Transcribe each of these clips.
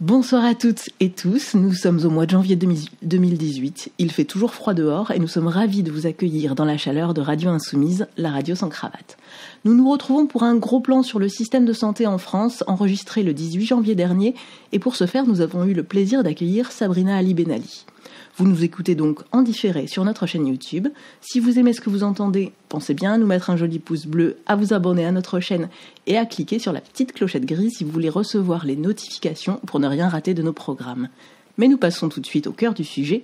Bonsoir à toutes et tous, nous sommes au mois de janvier 2018, il fait toujours froid dehors et nous sommes ravis de vous accueillir dans la chaleur de Radio Insoumise, la radio sans cravate. Nous nous retrouvons pour un gros plan sur le système de santé en France, enregistré le 18 janvier dernier, et pour ce faire nous avons eu le plaisir d'accueillir Sabrina Ali Benali. Vous nous écoutez donc en différé sur notre chaîne YouTube. Si vous aimez ce que vous entendez, pensez bien à nous mettre un joli pouce bleu, à vous abonner à notre chaîne et à cliquer sur la petite clochette grise si vous voulez recevoir les notifications pour ne rien rater de nos programmes. Mais nous passons tout de suite au cœur du sujet.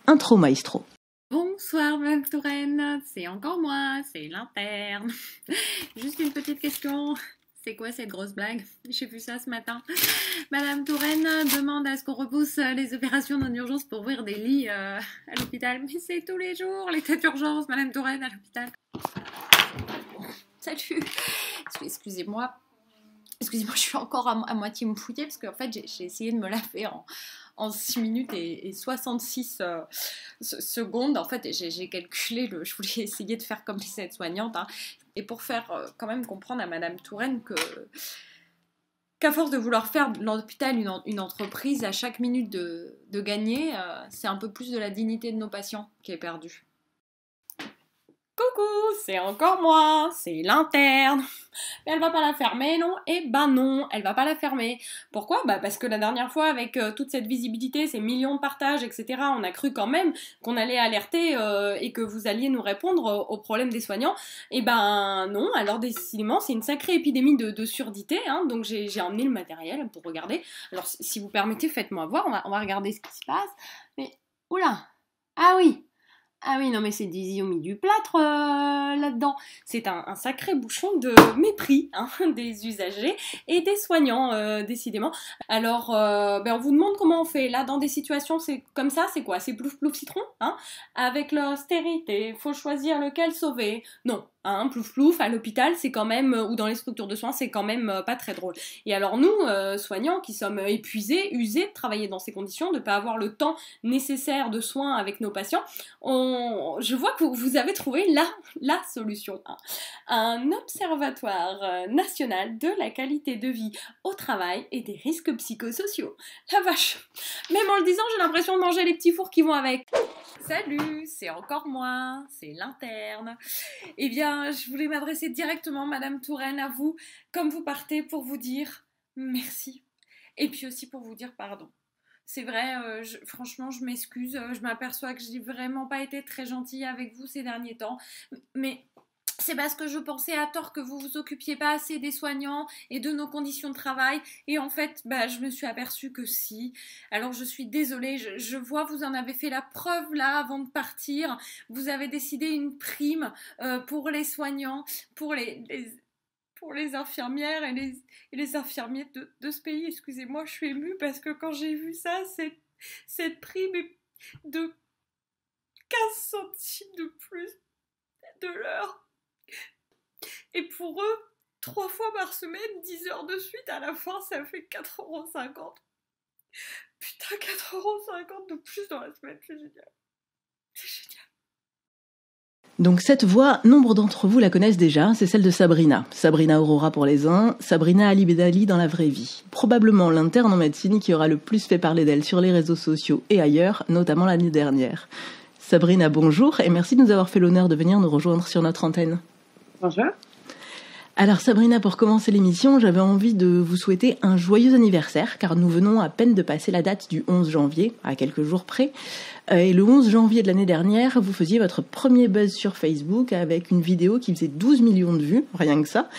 Intro maestro. Bonsoir Madame Touraine, c'est encore moi, c'est l'interne. Juste une petite question. C'est quoi cette grosse blague? J'ai vu ça ce matin. Madame Touraine demande à ce qu'on repousse les opérations en urgence pour ouvrir des lits à l'hôpital. Mais c'est tous les jours, l'état d'urgence, Madame Touraine, à l'hôpital. Salut. Excusez-moi, je suis encore à moitié mouillée parce qu'en fait, j'ai essayé de me laver en 6 minutes et 66 secondes. En fait, j'ai calculé, je voulais essayer de faire comme les aides-soignantes, hein, et pour faire quand même comprendre à Madame Touraine qu'à force de vouloir faire de l'hôpital une entreprise, à chaque minute de gagner, c'est un peu plus de la dignité de nos patients qui est perdue. Coucou, c'est encore moi, c'est l'interne. Mais elle va pas la fermer, non? Eh ben non, elle va pas la fermer. Pourquoi? Parce que la dernière fois, avec toute cette visibilité, ces millions de partages, etc., on a cru quand même qu'on allait alerter et que vous alliez nous répondre aux problèmes des soignants. Eh ben non, alors décidément, c'est une sacrée épidémie de surdité, hein, donc j'ai emmené le matériel pour regarder. Alors si vous permettez, faites-moi voir, on va regarder ce qui se passe. Mais, oula, ah oui, non mais c'est ils ont mis du plâtre là-dedans. C'est un sacré bouchon de mépris, hein, des usagers et des soignants, décidément. Alors, on vous demande comment on fait. Là, dans des situations c'est comme ça, c'est quoi? C'est plouf plouf citron, hein? Avec l'austérité, faut choisir lequel sauver. Non, hein, plouf plouf, à l'hôpital, c'est quand même, ou dans les structures de soins, c'est quand même pas très drôle. Et alors nous, soignants, qui sommes épuisés, usés de travailler dans ces conditions, de pas avoir le temps nécessaire de soins avec nos patients, je vois que vous avez trouvé la solution. Hein. Un observatoire national de la qualité de vie au travail et des risques psychosociaux. La vache! Même en le disant, j'ai l'impression de manger les petits fours qui vont avec. Salut, c'est encore moi, c'est l'interne. Eh bien, je voulais m'adresser directement, Madame Touraine, à vous, comme vous partez, pour vous dire merci. Et puis aussi pour vous dire pardon. C'est vrai, franchement, je m'excuse, je m'aperçois que j'ai vraiment pas été très gentille avec vous ces derniers temps, mais c'est parce que je pensais à tort que vous vous occupiez pas assez des soignants et de nos conditions de travail, et en fait, je me suis aperçue que si. Alors je suis désolée, je vois vous en avez fait la preuve là avant de partir, vous avez décidé une prime pour les soignants, pour les infirmières et les infirmiers de ce pays. Excusez-moi, je suis émue parce que quand j'ai vu ça, cette prime de 15 centimes de plus de l'heure. Et pour eux, 3 fois par semaine, 10 heures de suite, à la fin, ça fait 4,50 €. Putain, 4,50 € de plus dans la semaine, c'est génial. C'est génial. Donc cette voix, nombre d'entre vous la connaissent déjà, c'est celle de Sabrina. Sabrina Aurora pour les uns, Sabrina Ali Benali dans la vraie vie. Probablement l'interne en médecine qui aura le plus fait parler d'elle sur les réseaux sociaux et ailleurs, notamment l'année dernière. Sabrina, bonjour et merci de nous avoir fait l'honneur de venir nous rejoindre sur notre antenne. Bonjour. Alors Sabrina, pour commencer l'émission, j'avais envie de vous souhaiter un joyeux anniversaire, car nous venons à peine de passer la date du 11 janvier, à quelques jours près. Et le 11 janvier de l'année dernière, vous faisiez votre premier buzz sur Facebook avec une vidéo qui faisait 12 millions de vues, rien que ça,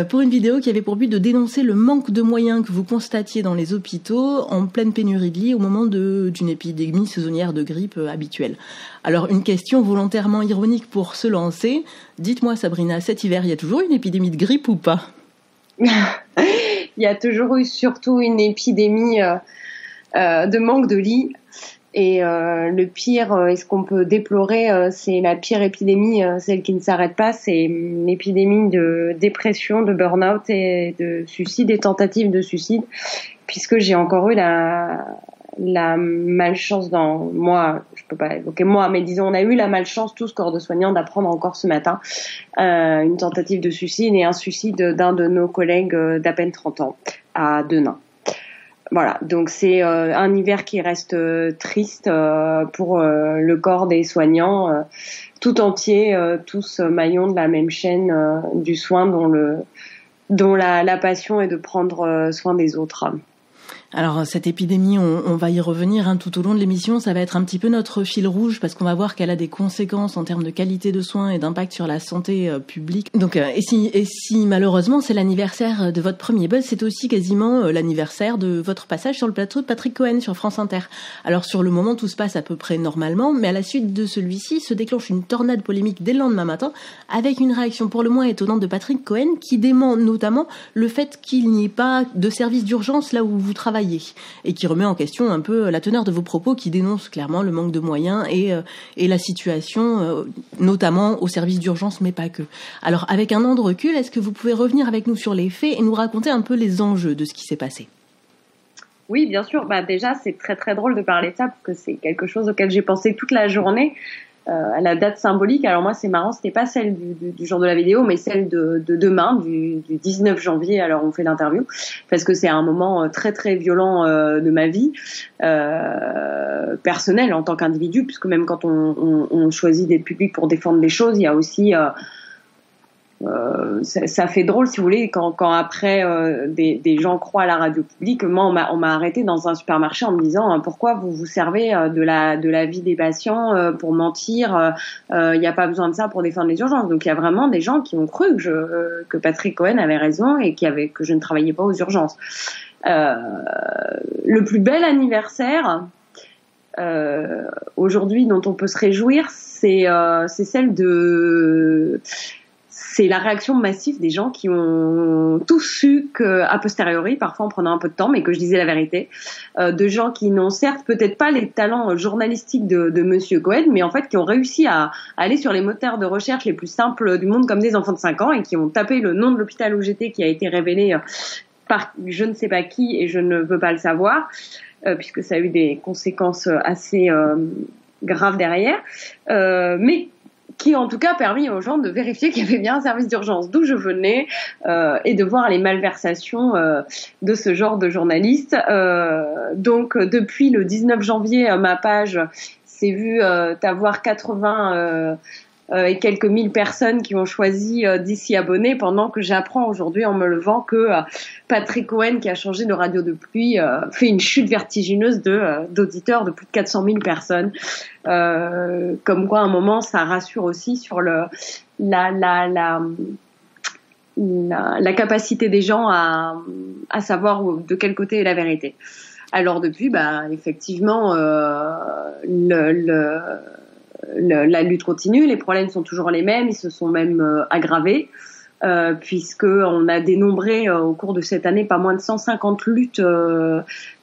pour une vidéo qui avait pour but de dénoncer le manque de moyens que vous constatiez dans les hôpitaux en pleine pénurie de lits au moment d'une épidémie saisonnière de grippe habituelle. Alors, une question volontairement ironique pour se lancer. Dites-moi, Sabrina, cet hiver, il y a toujours une épidémie de grippe ou pas? Il y a toujours eu surtout une épidémie de manque de lits. Et le pire, et ce qu'on peut déplorer, c'est la pire épidémie, celle qui ne s'arrête pas, c'est l'épidémie de dépression, de burn-out et de suicide et tentatives de suicide, puisque j'ai encore eu la malchance moi, je peux pas évoquer moi, mais disons, on a eu la malchance, tous corps de soignants, d'apprendre encore ce matin une tentative de suicide et un suicide d'un de nos collègues d'à peine 30 ans, à Denain. Voilà, donc c'est un hiver qui reste triste pour le corps des soignants tout entier, tous maillons de la même chaîne du soin dont la passion est de prendre soin des autres. Alors cette épidémie, on va y revenir tout au long de l'émission, ça va être un petit peu notre fil rouge parce qu'on va voir qu'elle a des conséquences en termes de qualité de soins et d'impact sur la santé publique. Donc et si malheureusement c'est l'anniversaire de votre premier buzz, c'est aussi quasiment l'anniversaire de votre passage sur le plateau de Patrick Cohen sur France Inter. Alors sur le moment tout se passe à peu près normalement, mais à la suite de celui-ci se déclenche une tornade polémique dès le lendemain matin avec une réaction pour le moins étonnante de Patrick Cohen qui dément notamment le fait qu'il n'y ait pas de service d'urgence là où vous travaillez et qui remet en question un peu la teneur de vos propos qui dénonce clairement le manque de moyens et la situation notamment au service d'urgence mais pas que. Alors avec un an de recul, est-ce que vous pouvez revenir avec nous sur les faits et nous raconter un peu les enjeux de ce qui s'est passé ? Oui, bien sûr. Déjà, c'est très très drôle de parler de ça parce que c'est quelque chose auquel j'ai pensé toute la journée. À la date symbolique. Alors moi, c'est marrant, c'était pas celle du jour de la vidéo, mais celle de demain, du 19 janvier, alors on fait l'interview, parce que c'est un moment très très violent de ma vie personnelle en tant qu'individu, puisque même quand on choisit d'être public pour défendre des choses, il y a aussi ça fait drôle, si vous voulez, quand après des gens croient à la radio publique. Moi, on m'a arrêté dans un supermarché en me disant pourquoi vous vous servez de la vie des patients pour mentir. Il n'y a pas besoin de ça pour défendre les urgences. Donc il y a vraiment des gens qui ont cru que Patrick Cohen avait raison et que je ne travaillais pas aux urgences. Le plus bel anniversaire aujourd'hui dont on peut se réjouir, c'est la réaction massive des gens qui ont tous su que, a posteriori, parfois en prenant un peu de temps, mais que je disais la vérité, de gens qui n'ont certes peut-être pas les talents journalistiques de Monsieur Cohen, mais en fait qui ont réussi à aller sur les moteurs de recherche les plus simples du monde comme des enfants de 5 ans et qui ont tapé le nom de l'hôpital où j'étais qui a été révélé par je ne sais pas qui et je ne veux pas le savoir, puisque ça a eu des conséquences assez graves derrière, mais qui en tout cas a permis aux gens de vérifier qu'il y avait bien un service d'urgence d'où je venais et de voir les malversations de ce genre de journalistes. Donc depuis le 19 janvier, ma page s'est vue avoir 80 et quelques mille personnes qui ont choisi d'y s'y abonner, pendant que j'apprends aujourd'hui en me levant que Patrick Cohen, qui a changé de radio depuis, fait une chute vertigineuse d'auditeurs de plus de 400 000 personnes. Comme quoi, à un moment, ça rassure aussi sur la capacité des gens à savoir de quel côté est la vérité. Alors depuis, effectivement, la lutte continue, les problèmes sont toujours les mêmes, ils se sont même aggravés, puisque on a dénombré au cours de cette année pas moins de 150 luttes,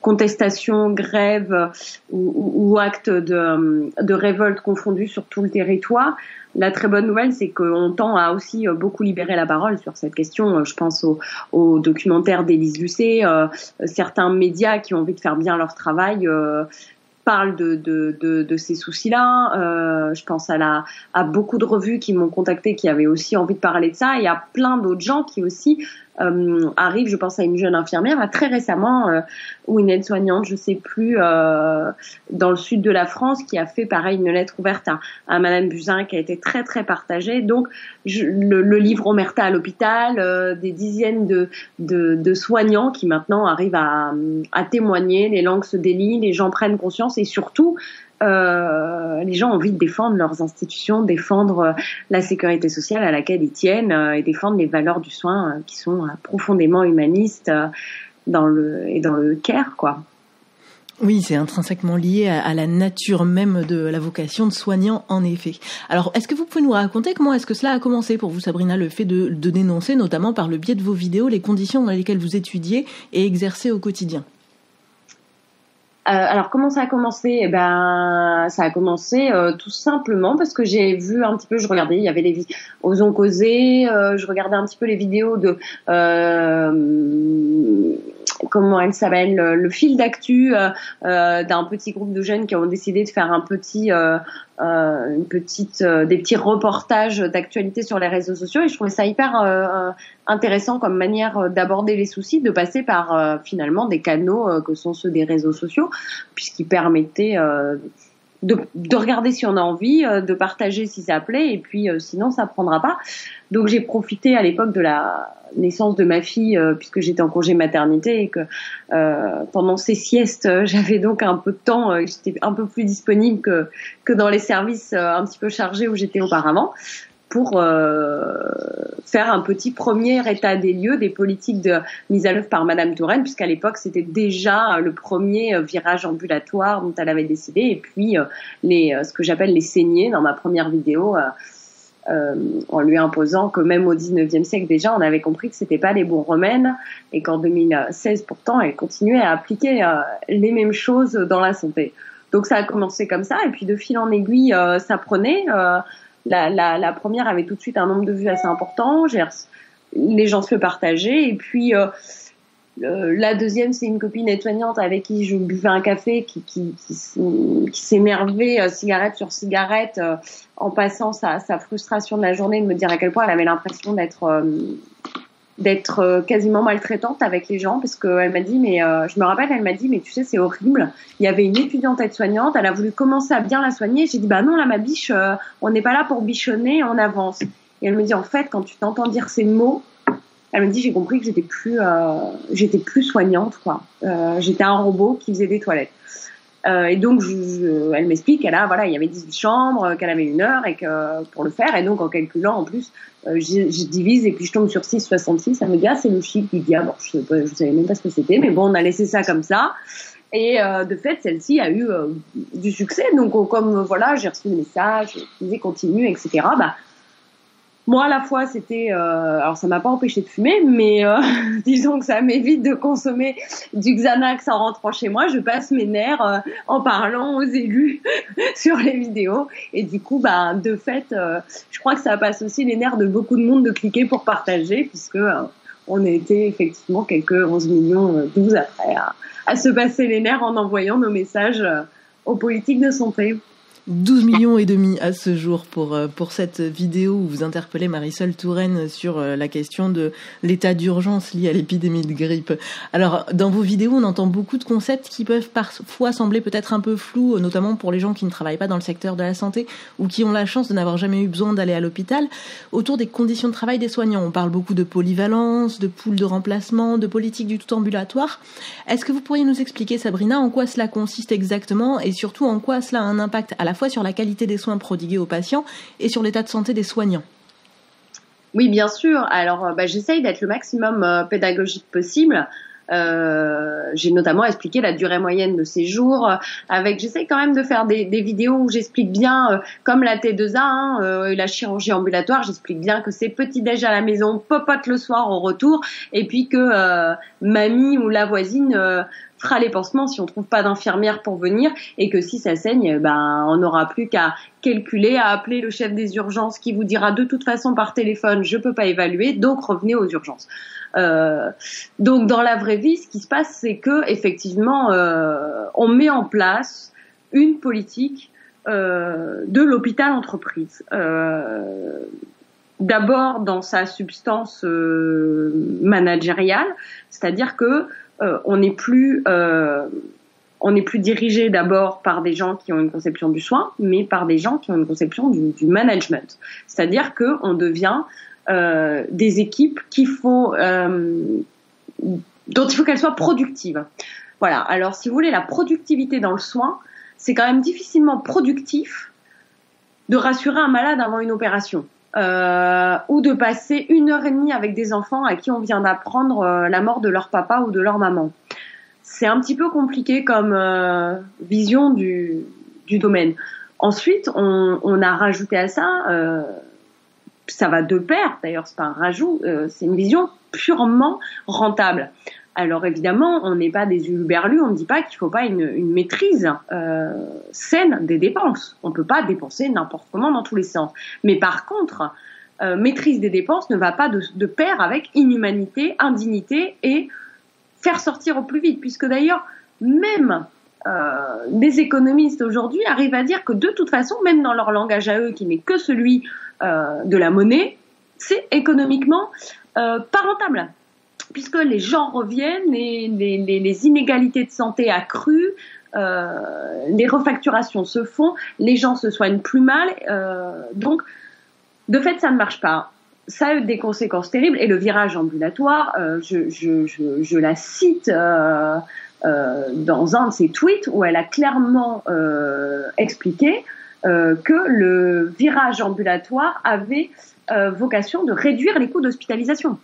contestations, grèves ou actes de révolte confondus sur tout le territoire. La très bonne nouvelle, c'est qu'on tend à aussi beaucoup libérer la parole sur cette question. Je pense au documentaire d'Élise Lucet, certains médias qui ont envie de faire bien leur travail parle de ces soucis-là. Je pense à beaucoup de revues qui m'ont contacté, qui avaient aussi envie de parler de ça. Et à plein d'autres gens qui aussi arrivent. Je pense à une jeune infirmière très récemment, ou une aide-soignante, je sais plus, dans le sud de la France, qui a fait pareil une lettre ouverte à Madame Buzyn, qui a été très très partagée. Donc le livre Omerta à l'hôpital, des dizaines de soignants qui maintenant arrivent à témoigner. Les langues se délient, les gens prennent conscience et surtout les gens ont envie de défendre leurs institutions, défendre la sécurité sociale à laquelle ils tiennent, et défendre les valeurs du soin qui sont profondément humanistes dans le care, quoi. Oui, c'est intrinsèquement lié à la nature même de la vocation de soignant, en effet. Alors, est-ce que vous pouvez nous raconter comment est-ce que cela a commencé pour vous, Sabrina, le fait de dénoncer, notamment par le biais de vos vidéos, les conditions dans lesquelles vous étudiez et exercez au quotidien ? Alors comment ça a commencé ? Ça a commencé tout simplement parce que j'ai vu un petit peu, je regardais, il y avait les Osons causer, je regardais un petit peu les vidéos de comment elle s'appelle, le fil d'actu d'un petit groupe de jeunes qui ont décidé de faire un petit des petits reportages d'actualité sur les réseaux sociaux, et je trouvais ça hyper intéressant comme manière d'aborder les soucis, de passer par finalement des canaux que sont ceux des réseaux sociaux, puisqu'ils permettaient de regarder si on a envie, de partager si ça plaît, et puis sinon ça prendra pas. Donc j'ai profité à l'époque de la naissance de ma fille, puisque j'étais en congé maternité, et que pendant ces siestes, j'avais donc un peu de temps, j'étais un peu plus disponible que dans les services un petit peu chargés où j'étais auparavant, pour faire un petit premier état des lieux des politiques de mise à l'œuvre par Madame Touraine, puisqu'à l'époque c'était déjà le premier virage ambulatoire dont elle avait décidé, et puis ce que j'appelle les saignées dans ma première vidéo, en lui imposant que même au 19e siècle déjà on avait compris que c'était pas les bons remèdes, et qu'en 2016 pourtant elle continuait à appliquer les mêmes choses dans la santé. Donc ça a commencé comme ça, et puis de fil en aiguille ça prenait. La première avait tout de suite un nombre de vues assez important, les gens se le partageaient, et puis la deuxième, c'est une copine aide-soignante avec qui je buvais un café, qui s'énervait cigarette sur cigarette, en passant sa frustration de la journée, de me dire à quel point elle avait l'impression d'être quasiment maltraitante avec les gens, parce qu'elle m'a dit, mais je me rappelle, elle m'a dit, mais tu sais, c'est horrible. Il y avait une étudiante aide-soignante, elle a voulu commencer à bien la soigner. J'ai dit, bah non, là, ma biche, on n'est pas là pour bichonner, on avance. Et elle me dit, en fait, quand tu t'entends dire ces mots, elle me dit, j'ai compris que j'étais plus soignante, quoi. J'étais un robot qui faisait des toilettes. Et donc, elle m'explique qu'elle il y avait 18 chambres, qu'elle avait 1 heure et que pour le faire. Et donc, en calculant, en plus, je divise et puis je tombe sur 6,66. Elle me dit, c'est le chiffre. Je dis, bon, je savais même pas ce que c'était, mais bon, on a laissé ça comme ça. Et de fait, celle-ci a eu du succès. Donc, comme j'ai reçu des messages, je disais continue, etc. Moi, à la fois, c'était... alors, ça m'a pas empêché de fumer, mais disons que ça m'évite de consommer du Xanax en rentrant chez moi. Je passe mes nerfs en parlant aux élus sur les vidéos. Et du coup, de fait, je crois que ça passe aussi les nerfs de beaucoup de monde de cliquer pour partager, puisque on a été effectivement quelques 11 millions 12 après à se passer les nerfs en envoyant nos messages aux politiques de santé. 12 millions et demi à ce jour pour cette vidéo où vous interpellez Marisol Touraine sur la question de l'état d'urgence lié à l'épidémie de grippe. Alors, dans vos vidéos, on entend beaucoup de concepts qui peuvent parfois sembler peut-être un peu flous, notamment pour les gens qui ne travaillent pas dans le secteur de la santé ou qui ont la chance de n'avoir jamais eu besoin d'aller à l'hôpital, autour des conditions de travail des soignants. On parle beaucoup de polyvalence, de poules de remplacement, de politique du tout ambulatoire. Est-ce que vous pourriez nous expliquer, Sabrina, en quoi cela consiste exactement et surtout en quoi cela a un impact à la fois sur la qualité des soins prodigués aux patients et sur l'état de santé des soignants? Oui, bien sûr. Alors, j'essaye d'être le maximum pédagogique possible. J'ai notamment expliqué la durée moyenne de séjour. J'essaye quand même de faire des vidéos où j'explique bien, comme la T2A, la chirurgie ambulatoire, j'explique bien que c'est petit-déj à la maison, popote le soir au retour, et puis que mamie ou la voisine fera les pansements si on trouve pas d'infirmière pour venir, et que si ça saigne, on n'aura plus qu'à calculer, à appeler le chef des urgences qui vous dira de toute façon par téléphone, je peux pas évaluer, donc revenez aux urgences. Donc dans la vraie vie, ce qui se passe, c'est que effectivement, on met en place une politique de l'hôpital entreprise. D'abord dans sa substance managériale, c'est-à-dire que on n'est plus dirigé d'abord par des gens qui ont une conception du soin, mais par des gens qui ont une conception du management. C'est-à-dire que on devient des équipes dont il faut qu'elles soient productives. Voilà. Alors, si vous voulez, la productivité dans le soin, c'est quand même difficilement productif de rassurer un malade avant une opération. Ou de passer 1h30 avec des enfants à qui on vient d'apprendre la mort de leur papa ou de leur maman. C'est un petit peu compliqué comme vision du domaine. Ensuite, on a rajouté à ça, ça va de pair, d'ailleurs c'est pas un rajout, c'est une vision purement rentable. Alors évidemment, on n'est pas des huluberlus, on ne dit pas qu'il faut pas une maîtrise saine des dépenses. On peut pas dépenser n'importe comment dans tous les sens. Mais par contre, maîtrise des dépenses ne va pas de pair avec inhumanité, indignité et faire sortir au plus vite. Puisque d'ailleurs, même des économistes aujourd'hui arrivent à dire que de toute façon, même dans leur langage à eux, qui n'est que celui de la monnaie, c'est économiquement pas rentable, puisque les gens reviennent, les inégalités de santé accrues, les refacturations se font, les gens se soignent plus mal, donc de fait ça ne marche pas. Ça a eu des conséquences terribles, et le virage ambulatoire, je la cite dans un de ses tweets où elle a clairement expliqué que le virage ambulatoire avait vocation de réduire les coûts d'hospitalisation.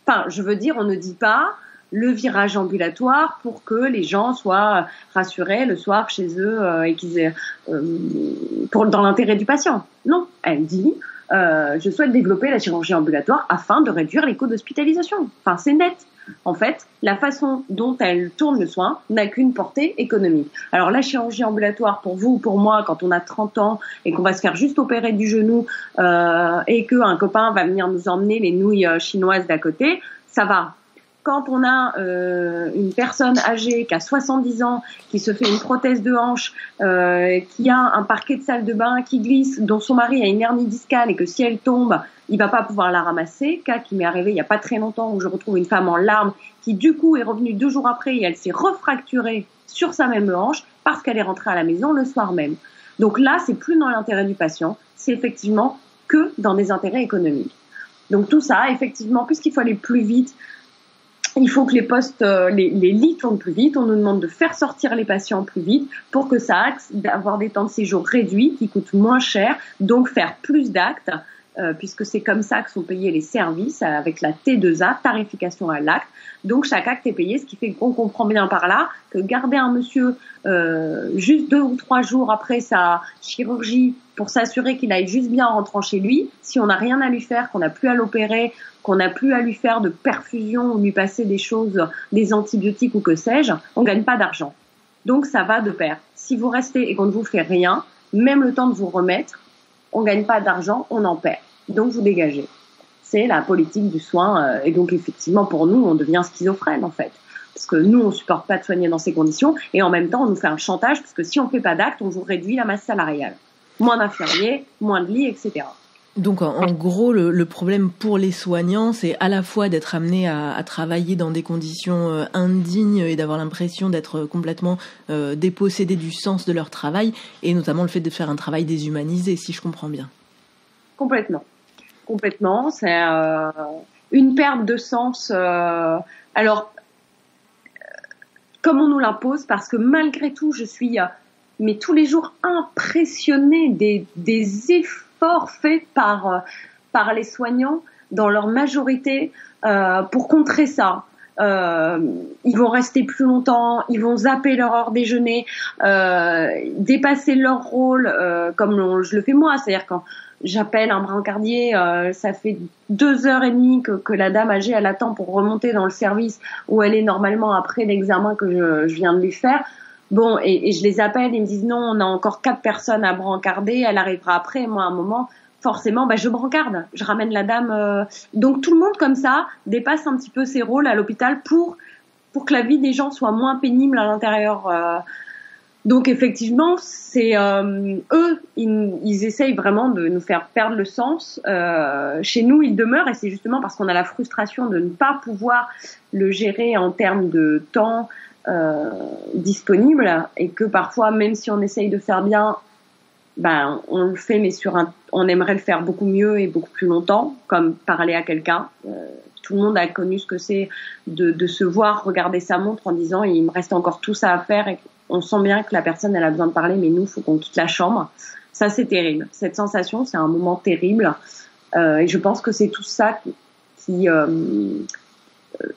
Enfin, je veux dire, on ne dit pas le virage ambulatoire pour que les gens soient rassurés le soir chez eux et qu'ils aient, dans l'intérêt du patient. Non, elle dit je souhaite développer la chirurgie ambulatoire afin de réduire les coûts d'hospitalisation. Enfin, c'est net. En fait, la façon dont elle tourne le soin n'a qu'une portée économique. Alors la chirurgie ambulatoire, pour vous ou pour moi, quand on a 30 ans et qu'on va se faire juste opérer du genou et qu'un copain va venir nous emmener les nouilles chinoises d'à côté, ça va. Quand on a une personne âgée qui a 70 ans, qui se fait une prothèse de hanche, qui a un parquet de salle de bain qui glisse, dont son mari a une hernie discale et que si elle tombe, il va pas pouvoir la ramasser. Cas qui m'est arrivé il y a pas très longtemps où je retrouve une femme en larmes qui du coup est revenue 2 jours après et elle s'est refracturée sur sa même hanche parce qu'elle est rentrée à la maison le soir même. Donc là, c'est plus dans l'intérêt du patient, c'est effectivement que dans des intérêts économiques. Donc tout ça, effectivement, puisqu'il faut aller plus vite, il faut que les postes, les lits tournent plus vite. On nous demande de faire sortir les patients plus vite pour que ça acte d'avoir des temps de séjour réduits qui coûtent moins cher, donc faire plus d'actes, puisque c'est comme ça que sont payés les services avec la T2A, tarification à l'acte. Donc chaque acte est payé, ce qui fait qu'on comprend bien par là que garder un monsieur juste 2 ou 3 jours après sa chirurgie pour s'assurer qu'il aille juste bien en rentrant chez lui, si on n'a rien à lui faire, qu'on n'a plus à l'opérer, qu'on n'a plus à lui faire de perfusion ou lui passer des choses, des antibiotiques ou que sais-je, on gagne pas d'argent. Donc ça va de pair. Si vous restez et qu'on ne vous fait rien, même le temps de vous remettre, on gagne pas d'argent, on en perd. Donc vous dégagez. C'est la politique du soin. Et donc effectivement, pour nous, on devient schizophrène en fait. Parce que nous, on supporte pas de soigner dans ces conditions. Et en même temps, on nous fait un chantage parce que si on fait pas d'acte, on vous réduit la masse salariale. Moins d'infirmiers, moins de lits, etc. Donc en gros, le problème pour les soignants, c'est à la fois d'être amenés à travailler dans des conditions indignes et d'avoir l'impression d'être complètement dépossédés du sens de leur travail, et notamment le fait de faire un travail déshumanisé, si je comprends bien. Complètement. C'est une perte de sens. Alors, comme on nous l'impose, parce que malgré tout, je suis mais tous les jours impressionnée des efforts faits par les soignants dans leur majorité pour contrer ça. Ils vont rester plus longtemps, ils vont zapper leur heure déjeuner, dépasser leur rôle comme je le fais moi, c'est-à-dire quand j'appelle un brancardier, ça fait 2h30 que la dame âgée elle attend pour remonter dans le service où elle est normalement après l'examen que je viens de lui faire. Bon, et je les appelle, ils me disent non, on a encore 4 personnes à brancarder, elle arrivera après. Moi, à un moment, forcément, je brancarde, je ramène la dame. Donc tout le monde comme ça dépasse un petit peu ses rôles à l'hôpital pour que la vie des gens soit moins pénible à l'intérieur. Donc effectivement, c'est eux, ils essayent vraiment de nous faire perdre le sens. Chez nous, ils demeurent, et c'est justement parce qu'on a la frustration de ne pas pouvoir le gérer en termes de temps disponible, et que parfois, même si on essaye de faire bien, on le fait, mais on aimerait le faire beaucoup mieux et beaucoup plus longtemps, comme parler à quelqu'un. Tout le monde a connu ce que c'est de se voir regarder sa montre en disant il me reste encore tout ça à faire, et on sent bien que la personne elle a besoin de parler, mais nous, faut qu'on quitte la chambre. Ça, c'est terrible. Cette sensation, c'est un moment terrible, et je pense que c'est tout ça qui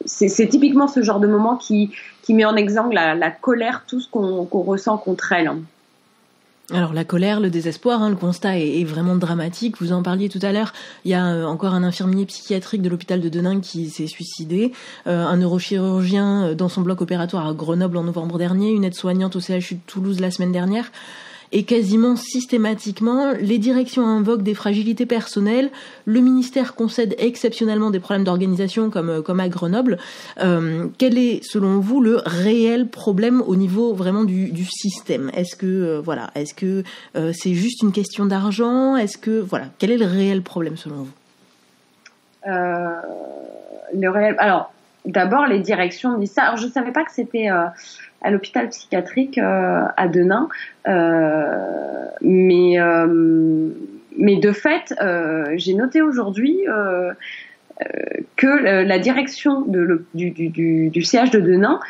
c'est typiquement ce genre de moment qui met en exergue la colère, tout ce qu'on ressent contre elle. Alors la colère, le désespoir, le constat est vraiment dramatique. Vous en parliez tout à l'heure, il y a encore un infirmier psychiatrique de l'hôpital de Denain qui s'est suicidé, un neurochirurgien dans son bloc opératoire à Grenoble en novembre dernier, une aide-soignante au CHU de Toulouse la semaine dernière. et quasiment systématiquement, les directions invoquent des fragilités personnelles, le ministère concède exceptionnellement des problèmes d'organisation comme à Grenoble. Quel est, selon vous, le réel problème au niveau vraiment du système ? Est-ce que c'est juste une question d'argent ? Quel est le réel problème selon vous ? Alors, d'abord, les directions disent ça. Alors, je savais pas que c'était à l'hôpital psychiatrique à Denain, mais de fait, j'ai noté aujourd'hui que la direction du CH de Denain,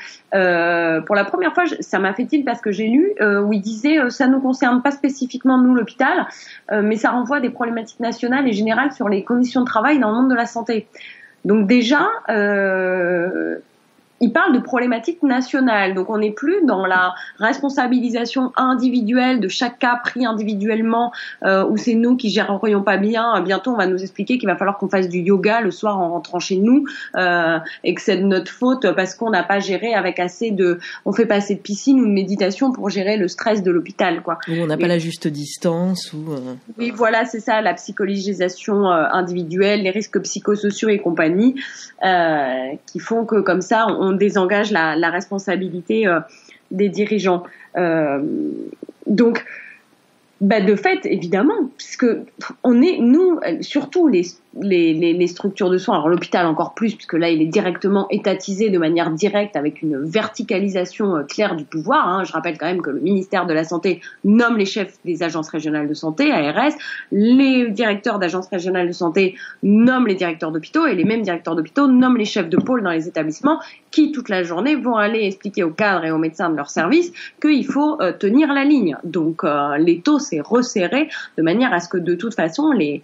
pour la première fois, ça m'a fait tilt parce que j'ai lu où il disait ça nous concerne pas spécifiquement nous l'hôpital, mais ça renvoie à des problématiques nationales et générales sur les conditions de travail dans le monde de la santé. Donc déjà, il parle de problématiques nationales. Donc on n'est plus dans la responsabilisation individuelle de chaque cas pris individuellement, où c'est nous qui gérerions pas bien. Bientôt on va nous expliquer qu'il va falloir qu'on fasse du yoga le soir en rentrant chez nous, et que c'est de notre faute parce qu'on n'a pas géré avec on fait pas assez de piscine ou de méditation pour gérer le stress de l'hôpital, quoi. Ou on n'a pas la juste distance Oui, voilà, c'est ça, la psychologisation individuelle, les risques psychosociaux et compagnie, qui font que comme ça on désengage la responsabilité des dirigeants. Donc, de fait, évidemment, puisque nous, surtout les structures de soins, alors l'hôpital encore plus, puisque là il est directement étatisé de manière directe avec une verticalisation claire du pouvoir. Je rappelle quand même que le ministère de la Santé nomme les chefs des agences régionales de santé, ARS, les directeurs d'agences régionales de santé nomment les directeurs d'hôpitaux et les mêmes directeurs d'hôpitaux nomment les chefs de pôle dans les établissements qui toute la journée vont aller expliquer aux cadres et aux médecins de leur service qu'il faut tenir la ligne. Donc les taux s'est resserré de manière à ce que de toute façon les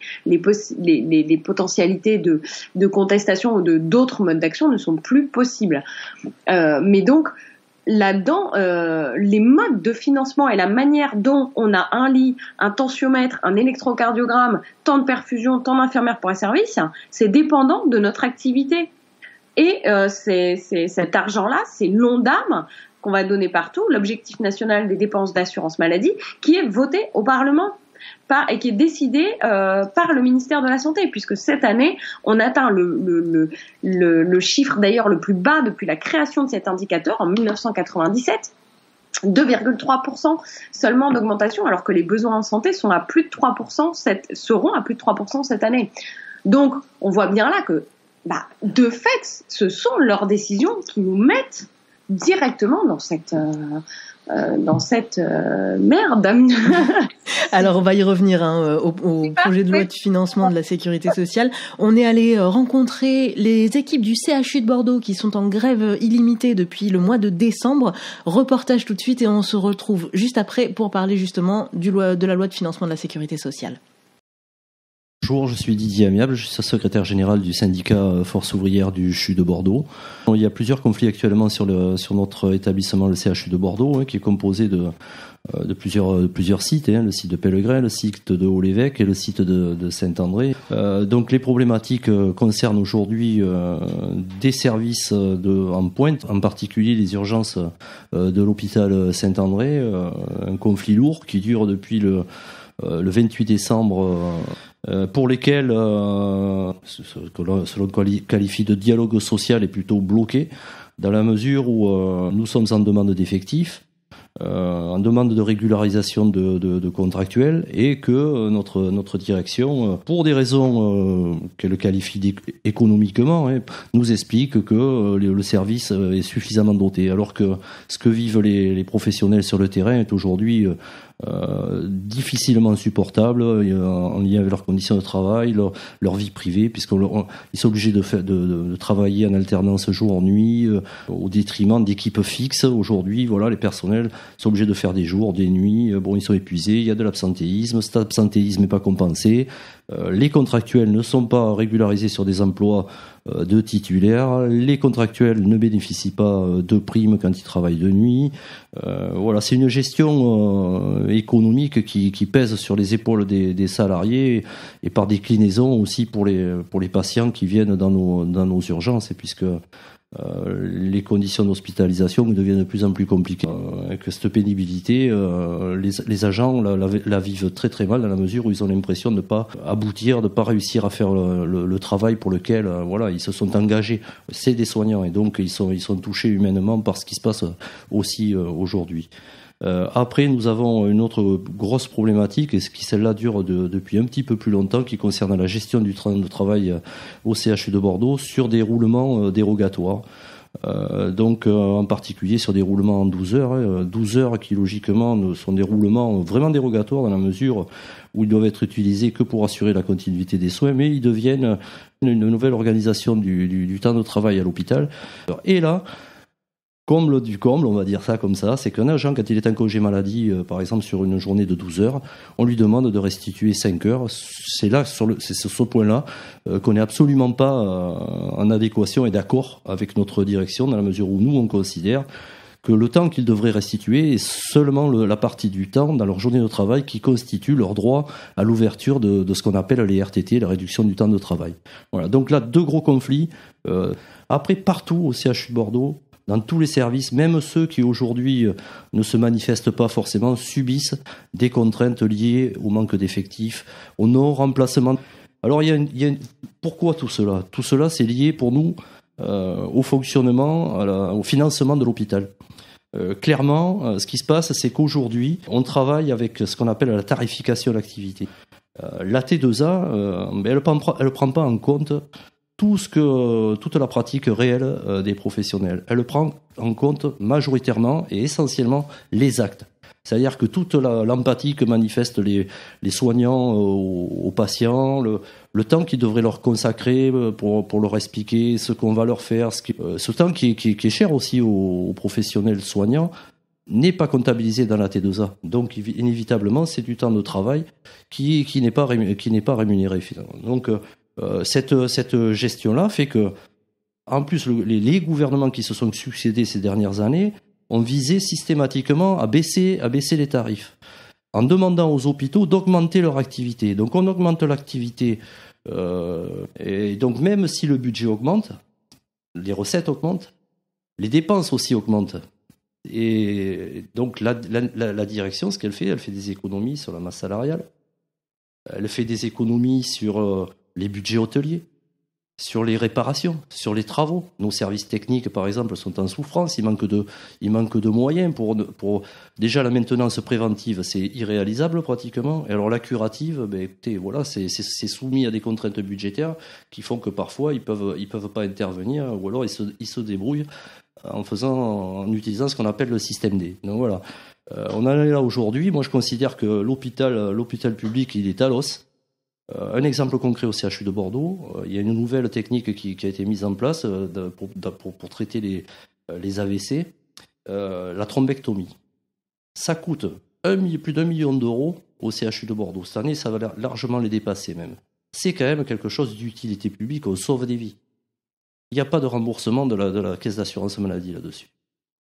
potentialités de contestation ou d'autres modes d'action ne sont plus possibles. Mais donc, là-dedans, les modes de financement et la manière dont on a un lit, un tensiomètre, un électrocardiogramme, tant de perfusion, tant d'infirmières pour un service, c'est dépendant de notre activité. Et cet argent-là, c'est l'ONDAM qu'on va donner partout, l'objectif national des dépenses d'assurance maladie, qui est voté au Parlement. Et qui est décidé par le ministère de la Santé, puisque cette année, on atteint le chiffre d'ailleurs le plus bas depuis la création de cet indicateur en 1997, 2,3% seulement d'augmentation, alors que les besoins en santé sont à plus de 3%, seront à plus de 3% cette année. Donc, on voit bien là que, de fait, ce sont leurs décisions qui nous mettent directement dans cette merde. Alors on va y revenir au projet de loi de financement de la sécurité sociale. On est allé rencontrer les équipes du CHU de Bordeaux qui sont en grève illimitée depuis le mois de décembre. Reportage tout de suite et on se retrouve juste après pour parler justement de la loi de financement de la sécurité sociale. Bonjour, je suis Didier Amiable, je suis secrétaire général du syndicat Force ouvrière du CHU de Bordeaux. Il y a plusieurs conflits actuellement sur notre établissement, le CHU de Bordeaux, qui est composé de plusieurs sites, le site de Pellegrin, le site de Haut-l'Évêque et le site de Saint-André. Donc les problématiques concernent aujourd'hui des services en pointe, en particulier les urgences de l'hôpital Saint-André, un conflit lourd qui dure depuis le 28 décembre, pour lesquels ce qu'on qualifie de dialogue social est plutôt bloqué, dans la mesure où nous sommes en demande d'effectifs, en demande de régularisation de contractuels, et que notre direction, pour des raisons qu'elle qualifie économiquement, nous explique que le service est suffisamment doté, alors que ce que vivent les professionnels sur le terrain est aujourd'hui difficilement supportable en lien avec leurs conditions de travail, leur vie privée, puisqu'ils sont obligés de travailler en alternance jour-nuit au détriment d'équipes fixes. Aujourd'hui, voilà, les personnels sont obligés de faire des jours, des nuits. Ils sont épuisés, il y a de l'absentéisme, cet absentéisme n'est pas compensé. Les contractuels ne sont pas régularisés sur des emplois de titulaires. Les contractuels ne bénéficient pas de primes quand ils travaillent de nuit. Voilà, c'est une gestion économique qui pèse sur les épaules des salariés, et par déclinaison aussi pour les patients qui viennent dans nos urgences, puisque les conditions d'hospitalisation deviennent de plus en plus compliquées. Avec cette pénibilité, les agents la vivent très très mal dans la mesure où ils ont l'impression de ne pas aboutir, de ne pas réussir à faire le travail pour lequel ils se sont engagés. C'est des soignants et donc ils sont touchés humainement par ce qui se passe aussi aujourd'hui. Après, nous avons une autre grosse problématique, et celle-là dure depuis un petit peu plus longtemps, qui concerne la gestion du temps de travail au CHU de Bordeaux sur des roulements dérogatoires. Donc en particulier sur des roulements en 12 heures, 12 heures qui logiquement sont des roulements vraiment dérogatoires dans la mesure où ils doivent être utilisés que pour assurer la continuité des soins, mais ils deviennent une nouvelle organisation du temps de travail à l'hôpital. Et là, comble du comble, on va dire ça comme ça, c'est qu'un agent, quand il est en congé maladie, par exemple sur une journée de 12 heures, on lui demande de restituer 5 heures. C'est sur ce point-là qu'on n'est absolument pas en adéquation et d'accord avec notre direction, dans la mesure où nous, on considère que le temps qu'ils devraient restituer est seulement la partie du temps dans leur journée de travail qui constitue leur droit à l'ouverture de ce qu'on appelle les RTT, la réduction du temps de travail. Voilà. Donc là, 2 gros conflits. Après, partout au CHU de Bordeaux, dans tous les services, même ceux qui aujourd'hui ne se manifestent pas forcément, subissent des contraintes liées au manque d'effectifs, au non-remplacement. Alors, pourquoi tout cela ? Tout cela, c'est lié pour nous au fonctionnement, au financement de l'hôpital. Clairement, ce qui se passe, c'est qu'aujourd'hui, on travaille avec ce qu'on appelle la tarification d'activité. La T2A, elle prend pas en compte toute la pratique réelle des professionnels. Elle prend en compte majoritairement et essentiellement les actes. C'est-à-dire que toute l'empathie que manifestent les soignants aux patients, le temps qu'ils devraient leur consacrer pour leur expliquer ce qu'on va leur faire, ce temps qui est cher aussi aux professionnels soignants, n'est pas comptabilisé dans la T2A. Donc inévitablement, c'est du temps de travail qui n'est pas rémunéré finalement. Donc cette gestion-là fait que, en plus, les gouvernements qui se sont succédés ces dernières années ont visé systématiquement à baisser les tarifs, en demandant aux hôpitaux d'augmenter leur activité. Donc on augmente l'activité, et donc même si le budget augmente, les recettes augmentent, les dépenses aussi augmentent. Et donc la direction, ce qu'elle fait, elle fait des économies sur la masse salariale, elle fait des économies sur les budgets hôteliers, sur les réparations, sur les travaux. Nos services techniques, par exemple, sont en souffrance. Il manque de moyens pour déjà la maintenance préventive, c'est irréalisable pratiquement. Et alors la curative, écoutez, voilà, c'est soumis à des contraintes budgétaires qui font que parfois ils peuvent pas intervenir, ou alors ils se débrouillent en utilisant ce qu'on appelle le système D. Donc voilà, on en est là aujourd'hui. Moi, je considère que l'hôpital public, il est à l'os. Un exemple concret au CHU de Bordeaux, il y a une nouvelle technique qui a été mise en place pour traiter les AVC, la thrombectomie. Ça coûte plus d'1 million d'euros au CHU de Bordeaux. Cette année, ça va largement les dépasser même. C'est quand même quelque chose d'utilité publique, on sauve des vies. Il n'y a pas de remboursement de la caisse d'assurance maladie là-dessus.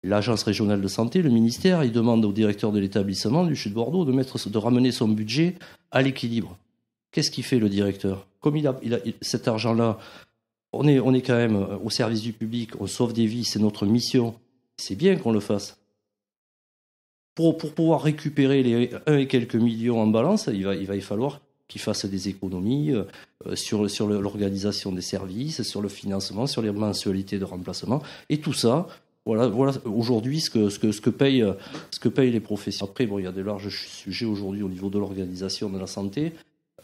L'agence régionale de santé, le ministère, il demande au directeur de l'établissement du CHU de Bordeaux de ramener son budget à l'équilibre. Qu'est-ce qu'il fait le directeur ? Comme il a cet argent-là, on est quand même au service du public, on sauve des vies, c'est notre mission. C'est bien qu'on le fasse. Pour pouvoir récupérer les 1 et quelques millions en balance, il va y falloir qu'il fasse des économies sur l'organisation des services, sur le financement, sur les mensualités de remplacement. Et tout ça, voilà aujourd'hui ce que payent les professionnels. Après, il y a de larges sujets aujourd'hui au niveau de l'organisation de la santé.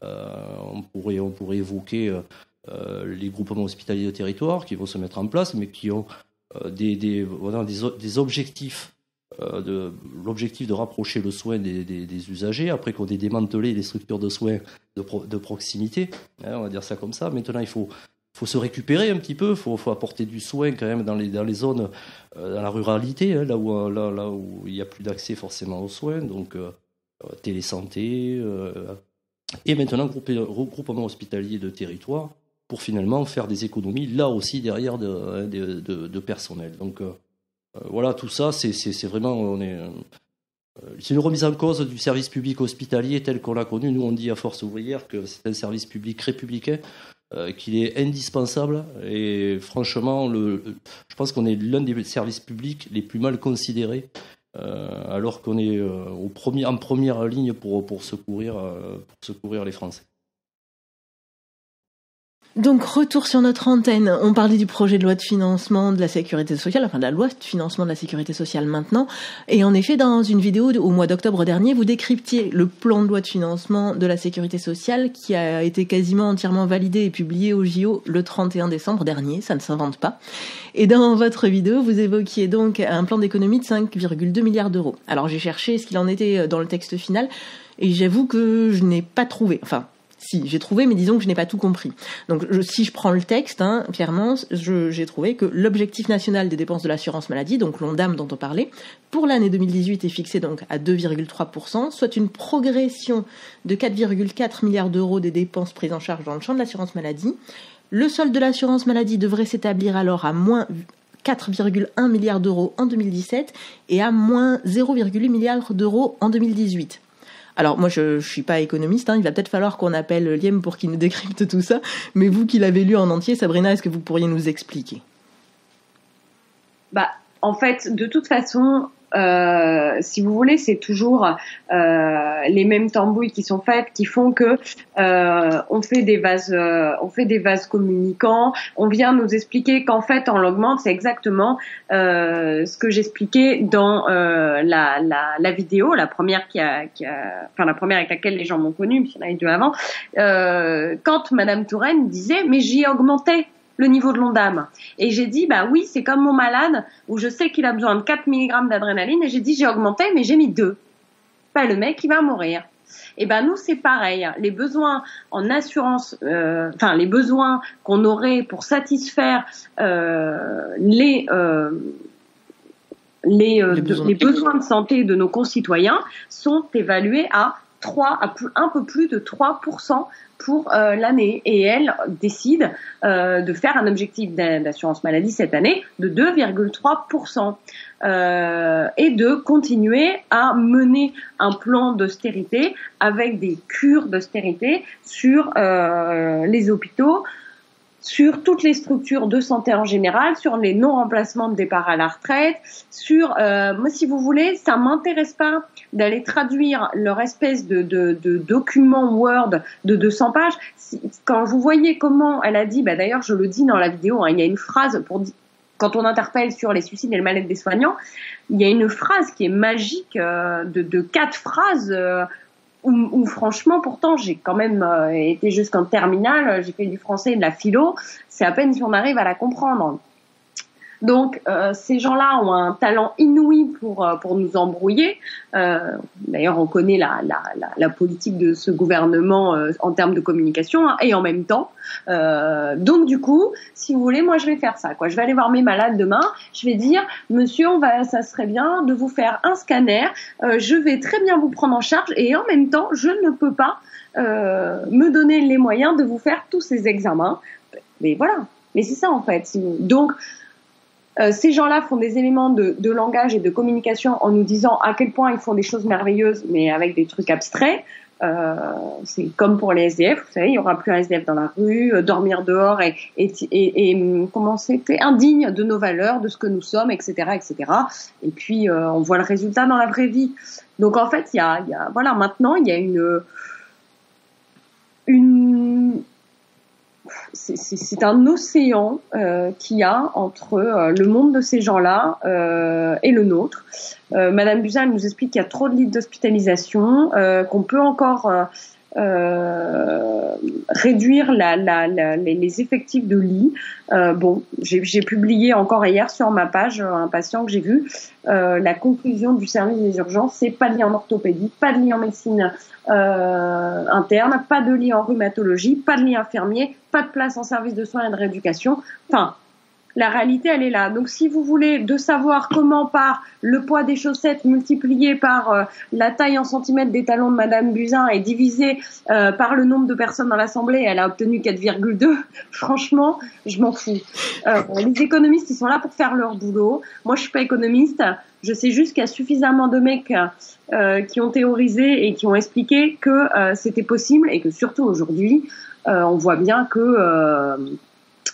On pourrait évoquer les groupements hospitaliers de territoire qui vont se mettre en place, mais qui ont des objectifs, l'objectif de rapprocher le soin des usagers, après qu'on ait démantelé les structures de soins de proximité, on va dire ça comme ça. Maintenant, il faut se récupérer un petit peu, il faut apporter du soin quand même dans les zones, dans la ruralité, là où il n'y a plus d'accès forcément aux soins, donc télésanté, et maintenant regroupement hospitalier de territoire, pour finalement faire des économies là aussi derrière de personnel. Donc voilà, tout ça, c'est vraiment, c'est une remise en cause du service public hospitalier tel qu'on l'a connu. Nous, on dit à Force ouvrière que c'est un service public républicain. qu'il est indispensable. Et franchement, je pense qu'on est l'un des services publics les plus mal considérés, alors qu'on est en première ligne pour secourir les Français. Donc, retour sur notre antenne. On parlait du projet de loi de financement de la sécurité sociale, enfin de la loi de financement de la sécurité sociale maintenant. Et en effet, dans une vidéo au mois d'octobre dernier, vous décryptiez le plan de loi de financement de la sécurité sociale qui a été quasiment entièrement validé et publié au JO le 31 décembre dernier. Ça ne s'invente pas. Et dans votre vidéo, vous évoquiez donc un plan d'économie de 5,2 milliards d'euros. Alors, j'ai cherché ce qu'il en était dans le texte final et j'avoue que je n'ai pas trouvé. Enfin, si, j'ai trouvé, mais disons que je n'ai pas tout compris. Donc, si je prends le texte, clairement, j'ai trouvé que l'objectif national des dépenses de l'assurance maladie, donc l'ONDAM dont on parlait, pour l'année 2018 est fixé donc à 2,3%, soit une progression de 4,4 milliards d'euros des dépenses prises en charge dans le champ de l'assurance maladie. Le solde de l'assurance maladie devrait s'établir alors à moins 4,1 milliards d'euros en 2017 et à moins 0,8 milliards d'euros en 2018. Alors moi je suis pas économiste, il va peut-être falloir qu'on appelle Liem pour qu'il nous décrypte tout ça, mais vous qui l'avez lu en entier, Sabrina, est-ce que vous pourriez nous expliquer ? En fait, de toute façon, si vous voulez, c'est toujours les mêmes tambouilles qui sont faites, qui font que on fait des vases communicants. On vient nous expliquer qu'en fait, on l'augmente. C'est exactement ce que j'expliquais dans la vidéo, la première la première avec laquelle les gens m'ont connue, puis il y en a eu deux avant. Quand Madame Touraine disait, mais j'y ai augmenté le niveau de l'ONDAM. Et j'ai dit, oui, c'est comme mon malade, où je sais qu'il a besoin de 4 mg d'adrénaline, et j'ai dit, j'ai augmenté, mais j'ai mis 2. Le mec, il va mourir. Et nous, c'est pareil. Les besoins en assurance, les besoins qu'on aurait pour satisfaire les besoins de santé de nos concitoyens sont évalués à un peu plus de 3% pour l'année. Et elle décide de faire un objectif d'assurance maladie cette année de 2,3%. Et de continuer à mener un plan d'austérité avec des cures d'austérité sur les hôpitaux, sur toutes les structures de santé en général, sur les non-remplacements de départ à la retraite, sur moi, si vous voulez, ça m'intéresse pas d'aller traduire leur espèce de document Word de 200 pages. Quand vous voyez comment elle a dit, d'ailleurs je le dis dans la vidéo, il y a une phrase quand on interpelle sur les suicides et le mal-être des soignants, il y a une phrase qui est magique de 4 phrases où franchement, pourtant, j'ai quand même été jusqu'en terminale, j'ai fait du français et de la philo, c'est à peine si on arrive à la comprendre. Donc, ces gens-là ont un talent inouï pour nous embrouiller. D'ailleurs, on connaît la politique de ce gouvernement en termes de communication, et en même temps. Donc, du coup, si vous voulez, moi, je vais faire ça. Je vais aller voir mes malades demain. Je vais dire, monsieur, ça serait bien de vous faire un scanner. Je vais très bien vous prendre en charge, et en même temps, je ne peux pas me donner les moyens de vous faire tous ces examens. Mais voilà. Mais c'est ça, en fait. Donc, ces gens-là font des éléments de langage et de communication en nous disant à quel point ils font des choses merveilleuses, mais avec des trucs abstraits. C'est comme pour les SDF, vous savez, il y aura plus un SDF dans la rue, dormir dehors et comment c'était indigne de nos valeurs, de ce que nous sommes, etc., etc. Et puis on voit le résultat dans la vraie vie. Donc en fait, maintenant il y a c'est un océan qu'il y a entre le monde de ces gens-là et le nôtre. Madame Buzyn nous explique qu'il y a trop de lits d'hospitalisation, qu'on peut encore réduire les effectifs de lits. J'ai publié encore hier sur ma page un patient que j'ai vu. La conclusion du service des urgences, c'est pas de lit en orthopédie, pas de lit en médecine interne, pas de lit en rhumatologie, pas de lit infirmier, pas de place en service de soins et de rééducation. Enfin, La réalité, elle est là. Donc, si vous voulez de savoir comment par le poids des chaussettes multiplié par la taille en centimètres des talons de Madame Buzyn et divisé par le nombre de personnes dans l'Assemblée, elle a obtenu 4,2. Franchement, je m'en fous. Les économistes, ils sont là pour faire leur boulot. Moi, je suis pas économiste. Je sais juste qu'il y a suffisamment de mecs qui ont théorisé et qui ont expliqué que c'était possible et que surtout aujourd'hui, on voit bien que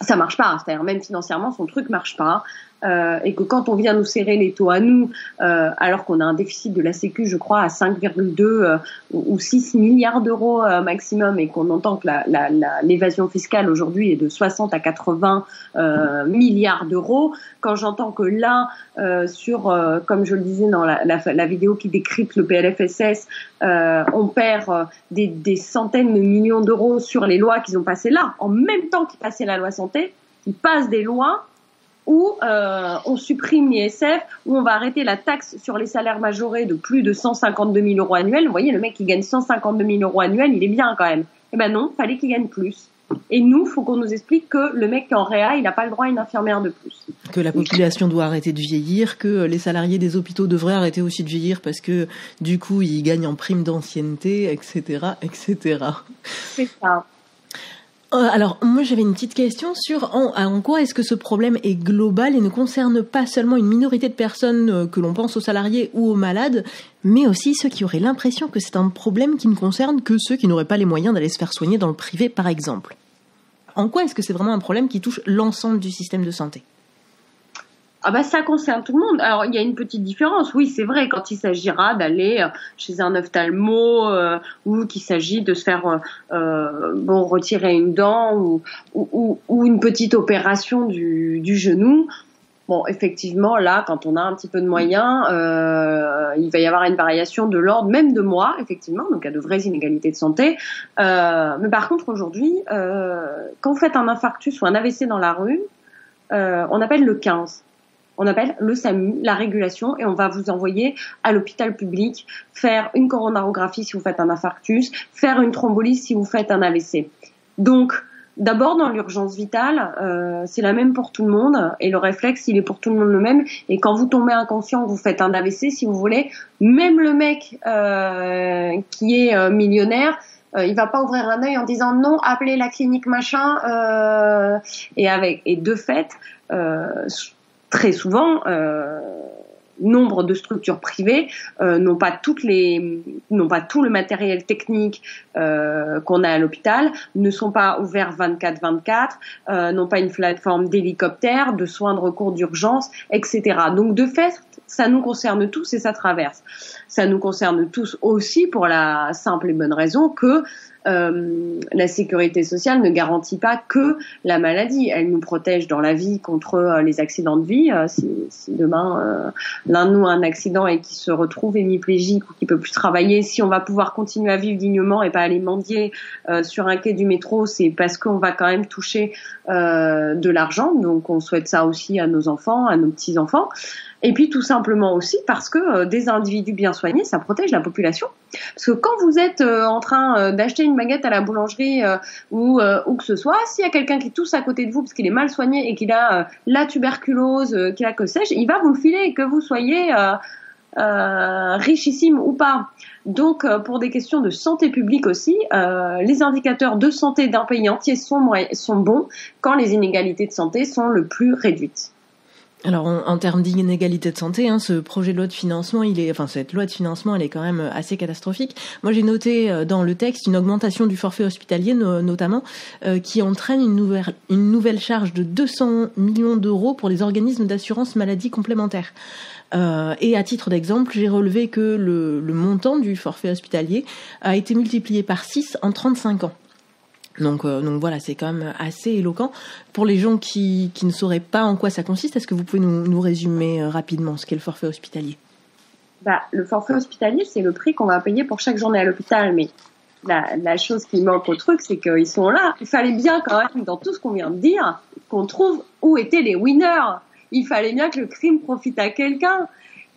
ça marche pas, c'est-à-dire même financièrement son truc marche pas, et que quand on vient nous serrer les taux à nous, alors qu'on a un déficit de la Sécu, je crois, à 5,2 ou 6 milliards d'euros maximum, et qu'on entend que l'évasion fiscale aujourd'hui est de 60 à 80 milliards d'euros, quand j'entends que là, comme je le disais dans la vidéo qui décrypte le PLFSS, on perd des centaines de millions d'euros sur les lois qu'ils ont passées là, en même temps qu'ils passaient la loi santé, ils passent des lois où on supprime l'ISF, où on va arrêter la taxe sur les salaires majorés de plus de 152 000 euros annuels. Vous voyez, le mec qui gagne 152 000 euros annuels, il est bien quand même. Eh ben non, fallait qu'il gagne plus. Et nous, faut qu'on nous explique que le mec qui est en réa, il n'a pas le droit à une infirmière de plus. Que la population doit arrêter de vieillir, que les salariés des hôpitaux devraient arrêter aussi de vieillir parce que du coup, ils gagnent en prime d'ancienneté, etc., etc. C'est ça. Alors, moi, j'avais une petite question sur en quoi est-ce que ce problème est global et ne concerne pas seulement une minorité de personnes que l'on pense aux salariés ou aux malades, mais aussi ceux qui auraient l'impression que c'est un problème qui ne concerne que ceux qui n'auraient pas les moyens d'aller se faire soigner dans le privé, par exemple. En quoi est-ce que c'est vraiment un problème qui touche l'ensemble du système de santé ? Ah bah ça concerne tout le monde. Alors il y a une petite différence, oui c'est vrai, quand il s'agira d'aller chez un ophtalmo ou qu'il s'agit de se faire retirer une dent ou une petite opération du genou. Bon, effectivement, là, quand on a un petit peu de moyens, il va y avoir une variation de l'ordre même de mois, effectivement, donc il y a de vraies inégalités de santé. Mais par contre, aujourd'hui, quand vous faites un infarctus ou un AVC dans la rue, on appelle le 15. On appelle le SAMU, la régulation, et on va vous envoyer à l'hôpital public faire une coronarographie si vous faites un infarctus, faire une thrombolyse si vous faites un AVC. Donc, d'abord, dans l'urgence vitale, c'est la même pour tout le monde, et le réflexe, il est pour tout le monde le même. Et quand vous tombez inconscient, vous faites un AVC, si vous voulez, même le mec qui est millionnaire, il va pas ouvrir un œil en disant non, appelez la clinique machin, et de fait, très souvent, nombre de structures privées n'ont pas tout le matériel technique qu'on a à l'hôpital, ne sont pas ouverts 24/24, n'ont pas une plateforme d'hélicoptère, de soins de recours d'urgence, etc. Donc de fait, ça nous concerne tous et ça traverse. Ça nous concerne tous aussi pour la simple et bonne raison que la sécurité sociale ne garantit pas que la maladie. Elle nous protège dans la vie contre les accidents de vie. Si demain l'un de nous a un accident et qui se retrouve hémiplégique ou qui peut plus travailler, si on va pouvoir continuer à vivre dignement et pas aller mendier sur un quai du métro, c'est parce qu'on va quand même toucher de l'argent. Donc on souhaite ça aussi à nos enfants, à nos petits-enfants. Et puis tout simplement aussi parce que des individus bien soignés, ça protège la population. Parce que quand vous êtes en train d'acheter une baguette à la boulangerie ou que ce soit, s'il y a quelqu'un qui tousse à côté de vous parce qu'il est mal soigné et qu'il a la tuberculose, qu'il a que sais-je, il va vous le filer, que vous soyez richissime ou pas. Donc pour des questions de santé publique aussi, les indicateurs de santé d'un pays entier sont bons quand les inégalités de santé sont le plus réduites. Alors, en termes d'inégalité de santé, ce projet de loi de financement, cette loi de financement, elle est quand même assez catastrophique. Moi, j'ai noté dans le texte une augmentation du forfait hospitalier, notamment, qui entraîne une nouvelle charge de 200 millions d'euros pour les organismes d'assurance maladie complémentaires. Et à titre d'exemple, j'ai relevé que le montant du forfait hospitalier a été multiplié par 6 en 35 ans. Donc voilà, c'est quand même assez éloquent. Pour les gens qui ne sauraient pas en quoi ça consiste, est-ce que vous pouvez nous résumer rapidement ce qu'est le forfait hospitalier ? Le forfait hospitalier, c'est le prix qu'on va payer pour chaque journée à l'hôpital. Mais la chose qui manque au truc, c'est qu'ils sont là. Il fallait bien quand même, dans tout ce qu'on vient de dire, qu'on trouve où étaient les winners. Il fallait bien que le crime profite à quelqu'un.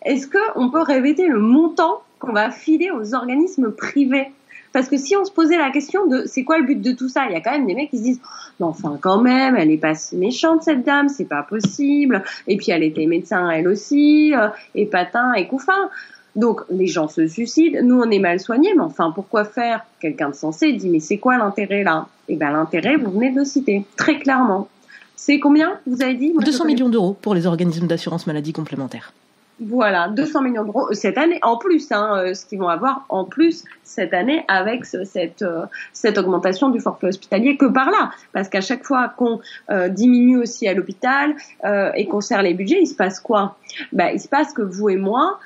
Est-ce qu'on peut répéter le montant qu'on va filer aux organismes privés ? Parce que si on se posait la question de c'est quoi le but de tout ça, il y a quand même des mecs qui se disent non, enfin quand même, elle est pas si méchante cette dame, c'est pas possible. Et puis elle était médecin elle aussi, et patin et couffin. Donc les gens se suicident, nous on est mal soignés, mais enfin pourquoi faire? Quelqu'un de sensé dit mais c'est quoi l'intérêt là? Et ben l'intérêt, vous venez de le citer très clairement. C'est combien vous avez dit? 200 millions d'euros pour les organismes d'assurance maladie complémentaire. Voilà, 200 millions d'euros cette année en plus, ce qu'ils vont avoir en plus cette année avec cette augmentation du forfait hospitalier que par là, parce qu'à chaque fois qu'on diminue aussi à l'hôpital et qu'on serre les budgets, il se passe quoi? Il se passe que vous et moi,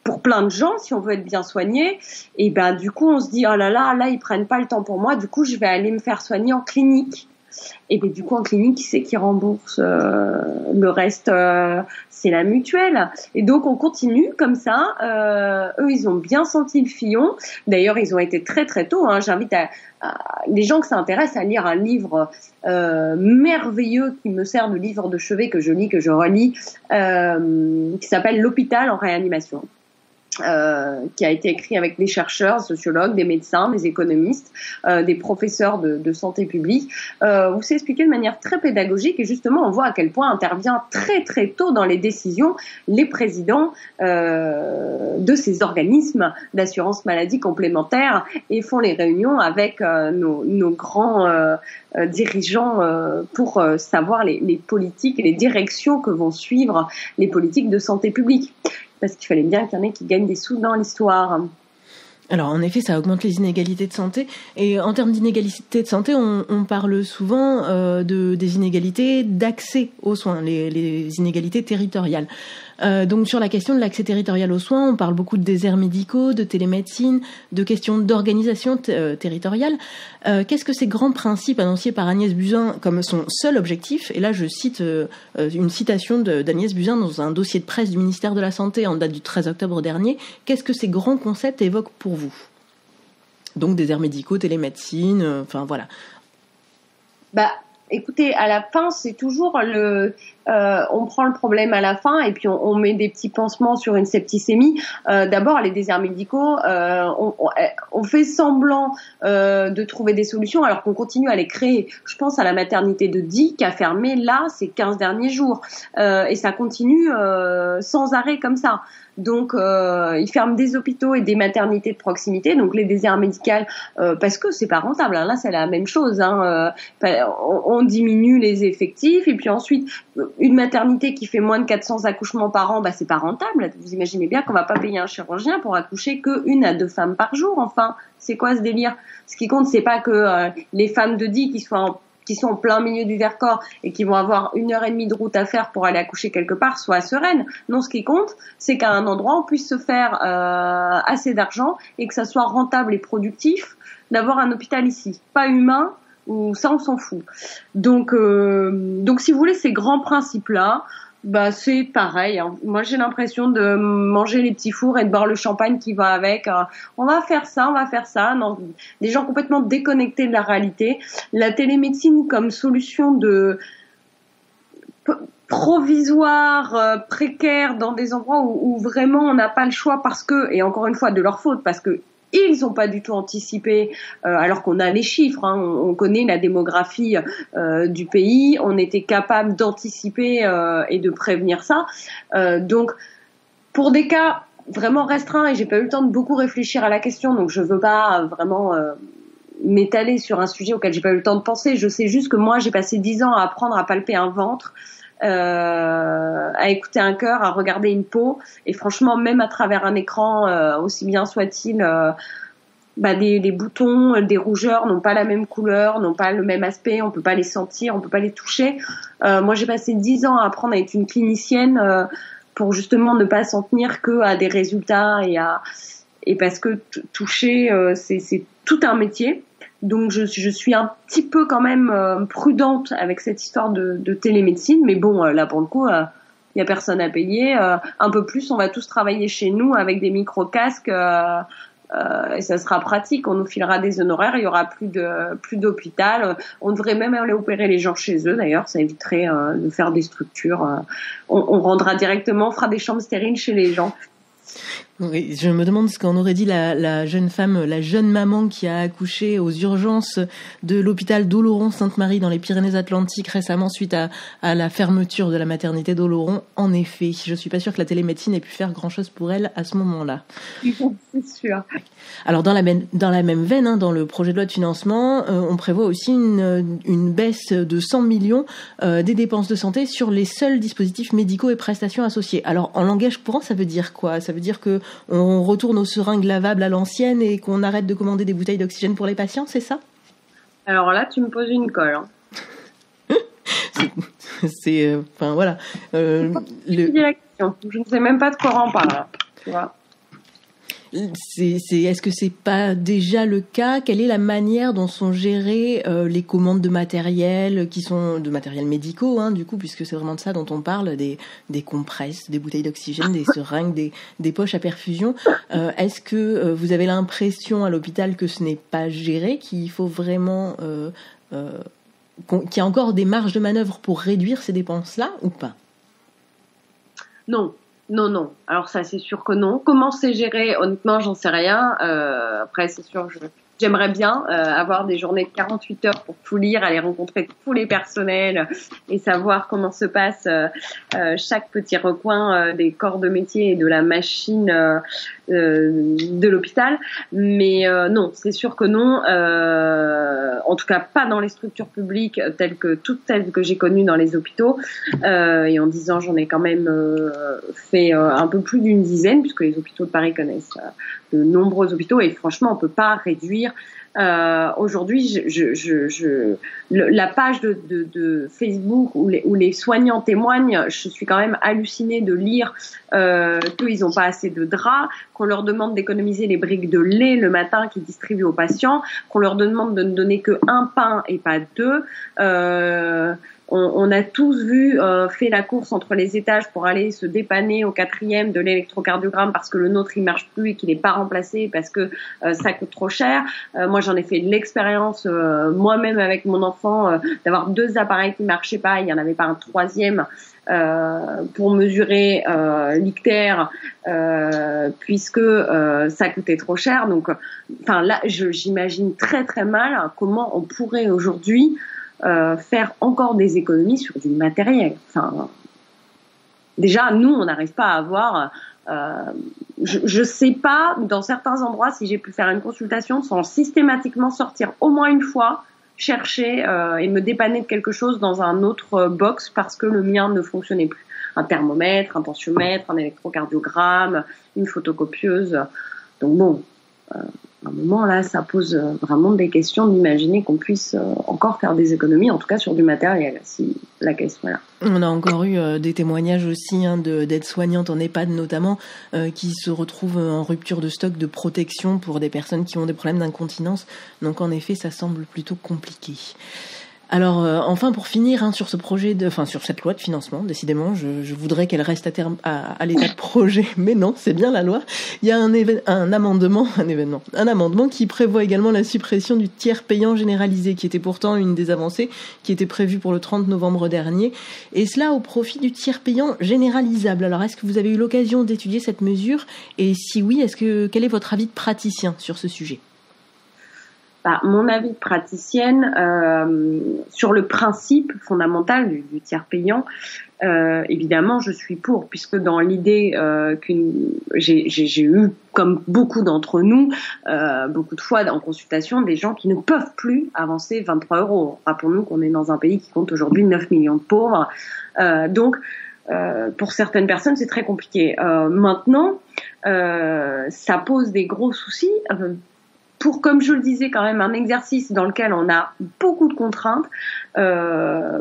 pour plein de gens, si on veut être bien soigné, et du coup on se dit oh là ils prennent pas le temps pour moi, du coup je vais aller me faire soigner en clinique. Et bien du coup en clinique, qui c'est qui rembourse le reste? C'est la mutuelle. Et donc on continue comme ça. Eux ils ont bien senti le filon. D'ailleurs ils ont été très très tôt. J'invite les gens que ça intéresse à lire un livre merveilleux qui me sert de livre de chevet que je lis, que je relis, qui s'appelle L'hôpital en réanimation. Qui a été écrit avec des chercheurs, sociologues, des médecins, des économistes, des professeurs de santé publique, où c'est expliqué de manière très pédagogique et justement on voit à quel point intervient très très tôt dans les décisions les présidents de ces organismes d'assurance maladie complémentaire et font les réunions avec nos grands dirigeants pour savoir les politiques et les directions que vont suivre les politiques de santé publique. Parce qu'il fallait bien qu'il y en ait qui gagnent des sous dans l'histoire. Alors en effet, ça augmente les inégalités de santé. Et en termes d'inégalités de santé, on parle souvent des inégalités d'accès aux soins, les inégalités territoriales. Donc sur la question de l'accès territorial aux soins, on parle beaucoup de déserts médicaux, de télémédecine, de questions d'organisation territoriale. Qu'est-ce que ces grands principes annoncés par Agnès Buzyn comme son seul objectif? Et là, je cite une citation d'Agnès Buzyn dans un dossier de presse du ministère de la Santé en date du 13 octobre dernier. Qu'est-ce que ces grands concepts évoquent pour vous? Donc déserts médicaux, télémédecine, enfin voilà. Écoutez, à la fin, c'est toujours on prend le problème à la fin et puis on met des petits pansements sur une septicémie. D'abord, les déserts médicaux, on fait semblant de trouver des solutions alors qu'on continue à les créer. Je pense à la maternité de Die qui a fermé là ces 15 derniers jours et ça continue sans arrêt comme ça. Donc, ils ferment des hôpitaux et des maternités de proximité, donc les déserts médicaux, parce que c'est pas rentable. Là, c'est la même chose. On diminue les effectifs et puis ensuite, une maternité qui fait moins de 400 accouchements par an, c'est pas rentable. Vous imaginez bien qu'on va pas payer un chirurgien pour accoucher que 1 à 2 femmes par jour. Enfin, c'est quoi ce délire? Ce qui compte, c'est pas que les femmes de Die qui sont en plein milieu du Vercors et qui vont avoir 1h30 de route à faire pour aller accoucher quelque part, soient sereines. Non, ce qui compte, c'est qu'à un endroit, on puisse se faire assez d'argent et que ça soit rentable et productif d'avoir un hôpital ici. Pas humain, ou ça, on s'en fout. Donc si vous voulez, ces grands principes-là, c'est pareil. Moi, j'ai l'impression de manger les petits fours et de boire le champagne qui va avec. On va faire ça. Non, des gens complètement déconnectés de la réalité. La télémédecine comme solution de provisoire, précaire, dans des endroits où vraiment on n'a pas le choix parce que, et encore une fois de leur faute, parce que ils n'ont pas du tout anticipé, alors qu'on a les chiffres, on connaît la démographie du pays, on était capable d'anticiper et de prévenir ça. Donc, pour des cas vraiment restreints, et j'ai pas eu le temps de beaucoup réfléchir à la question, donc je veux pas vraiment m'étaler sur un sujet auquel j'ai pas eu le temps de penser. Je sais juste que moi, j'ai passé 10 ans à apprendre à palper un ventre, à écouter un cœur, à regarder une peau, et franchement, même à travers un écran, aussi bien soit-il, des boutons, des rougeurs n'ont pas la même couleur, n'ont pas le même aspect, on peut pas les sentir, on peut pas les toucher. Moi, j'ai passé 10 ans à apprendre à être une clinicienne pour justement ne pas s'en tenir que à des résultats et parce que toucher, c'est tout un métier. Donc je suis un petit peu quand même prudente avec cette histoire de télémédecine, mais bon, là pour le coup, il y a personne à payer. Un peu plus, on va tous travailler chez nous avec des micro-casques et ça sera pratique. On nous filera des honoraires, il y aura plus d'hôpital. On devrait même aller opérer les gens chez eux. D'ailleurs, ça éviterait de faire des structures. On rendra directement, on fera des chambres stériles chez les gens. Oui, je me demande ce qu'en aurait dit la jeune femme, la jeune maman qui a accouché aux urgences de l'hôpital d'Oloron-Sainte-Marie dans les Pyrénées-Atlantiques récemment suite à la fermeture de la maternité d'Oloron. En effet, je suis pas sûre que la télémédecine ait pu faire grand-chose pour elle à ce moment-là. C'est sûr. Alors dans la même veine, hein, dans le projet de loi de financement, on prévoit aussi une baisse de 100 millions des dépenses de santé sur les seuls dispositifs médicaux et prestations associés. Alors en langage courant, ça veut dire quoi ? Ça veut dire que on retourne aux seringues lavables à l'ancienne et qu'on arrête de commander des bouteilles d'oxygène pour les patients, c'est ça ? Alors là, tu me poses une colle. Hein. Enfin voilà. Je ne sais même pas de quoi on parle. Tu vois. Est-ce que c'est pas déjà le cas ? Quelle est la manière dont sont gérées les commandes de matériel qui sont de matériel médicaux, hein, du coup, puisque c'est vraiment de ça dont on parle, des compresses, des bouteilles d'oxygène, des seringues, des poches à perfusion. Est-ce que vous avez l'impression à l'hôpital que ce n'est pas géré, qu'il faut vraiment qu'il y a encore des marges de manœuvre pour réduire ces dépenses-là ou pas ? Non. Alors ça, c'est sûr que non. Comment c'est géré ? Honnêtement, j'en sais rien. Après, c'est sûr, j'aimerais bien avoir des journées de 48 heures pour tout lire, aller rencontrer tous les personnels et savoir comment se passe chaque petit recoin des corps de métier et de la machine de l'hôpital. Mais non, c'est sûr que non. En tout cas, pas dans les structures publiques toutes celles que j'ai connues dans les hôpitaux. Et en 10 ans, j'en ai quand même fait un peu plus d'une dizaine, puisque les hôpitaux de Paris connaissent de nombreux hôpitaux. Et franchement, on peut pas réduire. Aujourd'hui, la page de Facebook où les soignants témoignent, je suis quand même hallucinée de lire qu'ils n'ont pas assez de draps, qu'on leur demande d'économiser les briques de lait le matin qu'ils distribuent aux patients, qu'on leur demande de ne donner que un pain et pas deux. On a tous fait la course entre les étages pour aller se dépanner au 4e de l'électrocardiogramme parce que le nôtre il marche plus et qu'il n'est pas remplacé parce que ça coûte trop cher. Moi j'en ai fait de l'expérience moi-même avec mon enfant d'avoir 2 appareils qui marchaient pas, il y en avait pas un 3e pour mesurer l'ictère puisque ça coûtait trop cher. Donc enfin là j'imagine très très mal comment on pourrait aujourd'hui faire encore des économies sur du matériel. Enfin, déjà, nous, on n'arrive pas à avoir... je sais pas, dans certains endroits, si j'ai pu faire une consultation sans systématiquement sortir au moins une fois, chercher et me dépanner de quelque chose dans un autre box parce que le mien ne fonctionnait plus. Un thermomètre, un tensiomètre, un électrocardiogramme, une photocopieuse. Donc bon... à un moment là, ça pose vraiment des questions d'imaginer qu'on puisse encore faire des économies, en tout cas sur du matériel, si la question est là. On a encore eu des témoignages aussi d'aides-soignantes en EHPAD notamment qui se retrouvent en rupture de stock de protection pour des personnes qui ont des problèmes d'incontinence. Donc en effet, ça semble plutôt compliqué. Alors enfin pour finir sur ce projet sur cette loi de financement, décidément je voudrais qu'elle reste à terme à l'état de projet, mais non, c'est bien la loi. Il y a un amendement qui prévoit également la suppression du tiers payant généralisé, qui était pourtant une des avancées qui était prévue pour le 30 novembre dernier, et cela au profit du tiers payant généralisable. Alors est-ce que vous avez eu l'occasion d'étudier cette mesure, et si oui, quel est votre avis de praticien sur ce sujet ? Mon avis de praticienne sur le principe fondamental du tiers payant, évidemment, je suis pour, puisque dans l'idée j'ai eu, comme beaucoup d'entre nous, beaucoup de fois en consultation, des gens qui ne peuvent plus avancer 23 €. Rappelons-nous qu'on est dans un pays qui compte aujourd'hui 9 millions de pauvres. Donc, pour certaines personnes, c'est très compliqué. Maintenant, ça pose des gros soucis. Pour, comme je le disais, quand même un exercice dans lequel on a beaucoup de contraintes.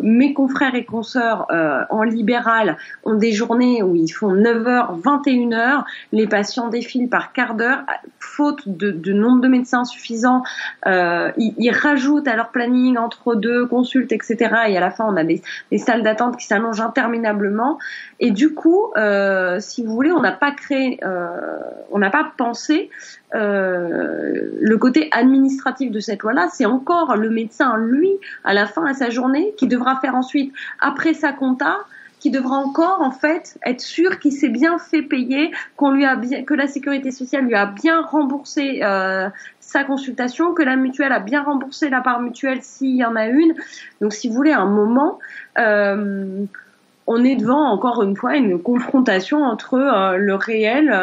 Mes confrères et consoeurs en libéral ont des journées où ils font 9h, 21h. Les patients défilent par quart d'heure. Faute de nombre de médecins suffisant, ils rajoutent à leur planning entre 2 consultes, etc. Et à la fin, on a des salles d'attente qui s'allongent interminablement. Et du coup, si vous voulez, on n'a pas pensé le côté administratif de cette loi-là. C'est encore le médecin, lui, à la fin de sa journée, qui devra faire ensuite, après sa compta, qui devra encore en fait être sûr qu'il s'est bien fait payer, que la sécurité sociale lui a bien remboursé sa consultation, que la mutuelle a bien remboursé la part mutuelle s'il y en a une. Donc si vous voulez, à un moment, on est devant encore une fois une confrontation entre le réel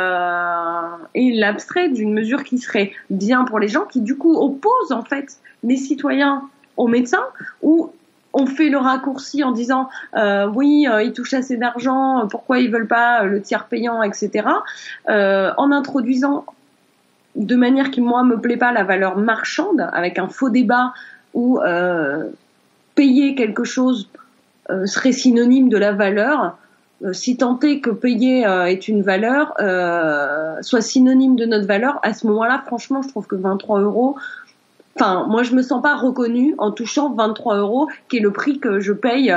et l'abstrait d'une mesure qui serait bien pour les gens, qui du coup oppose en fait les citoyens aux médecins, ou on fait le raccourci en disant oui, ils touchent assez d'argent, pourquoi ils veulent pas le tiers payant, etc. En introduisant de manière qui moi me plaît pas la valeur marchande, avec un faux débat où payer quelque chose serait synonyme de la valeur, si tant est que payer est une valeur, soit synonyme de notre valeur, à ce moment-là, franchement, je trouve que 23 €, enfin, moi, je me sens pas reconnue en touchant 23 €, qui est le prix que je paye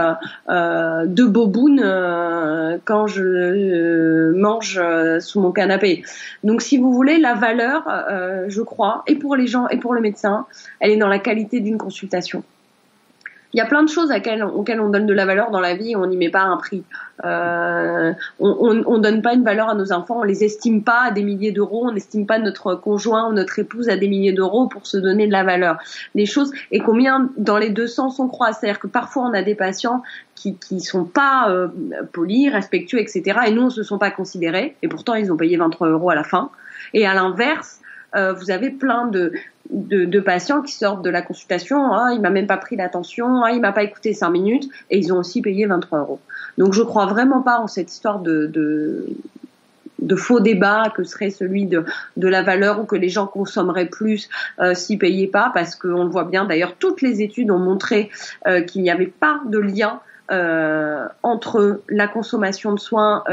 de boboune quand je mange sous mon canapé. Donc, si vous voulez, la valeur, je crois, et pour les gens et pour le médecin, elle est dans la qualité d'une consultation. Il y a plein de choses auxquelles on donne de la valeur dans la vie et on n'y met pas un prix. On donne pas une valeur à nos enfants, on les estime pas à des milliers d'euros, on n'estime pas notre conjoint ou notre épouse à des milliers d'euros pour se donner de la valeur. Les choses, et combien dans les deux sens on croit, c'est-à-dire que parfois on a des patients qui sont pas polis, respectueux, etc. et nous on se sont pas considérés, et pourtant ils ont payé 23 € à la fin. Et à l'inverse, vous avez plein de patients qui sortent de la consultation, il m'a même pas pris l'attention, il m'a pas écouté 5 minutes, et ils ont aussi payé 23 €. Donc je crois vraiment pas en cette histoire de faux débat que serait celui de la valeur, ou que les gens consommeraient plus s'ils payaient pas, parce qu'on le voit bien, d'ailleurs toutes les études ont montré qu'il n'y avait pas de lien entre la consommation de soins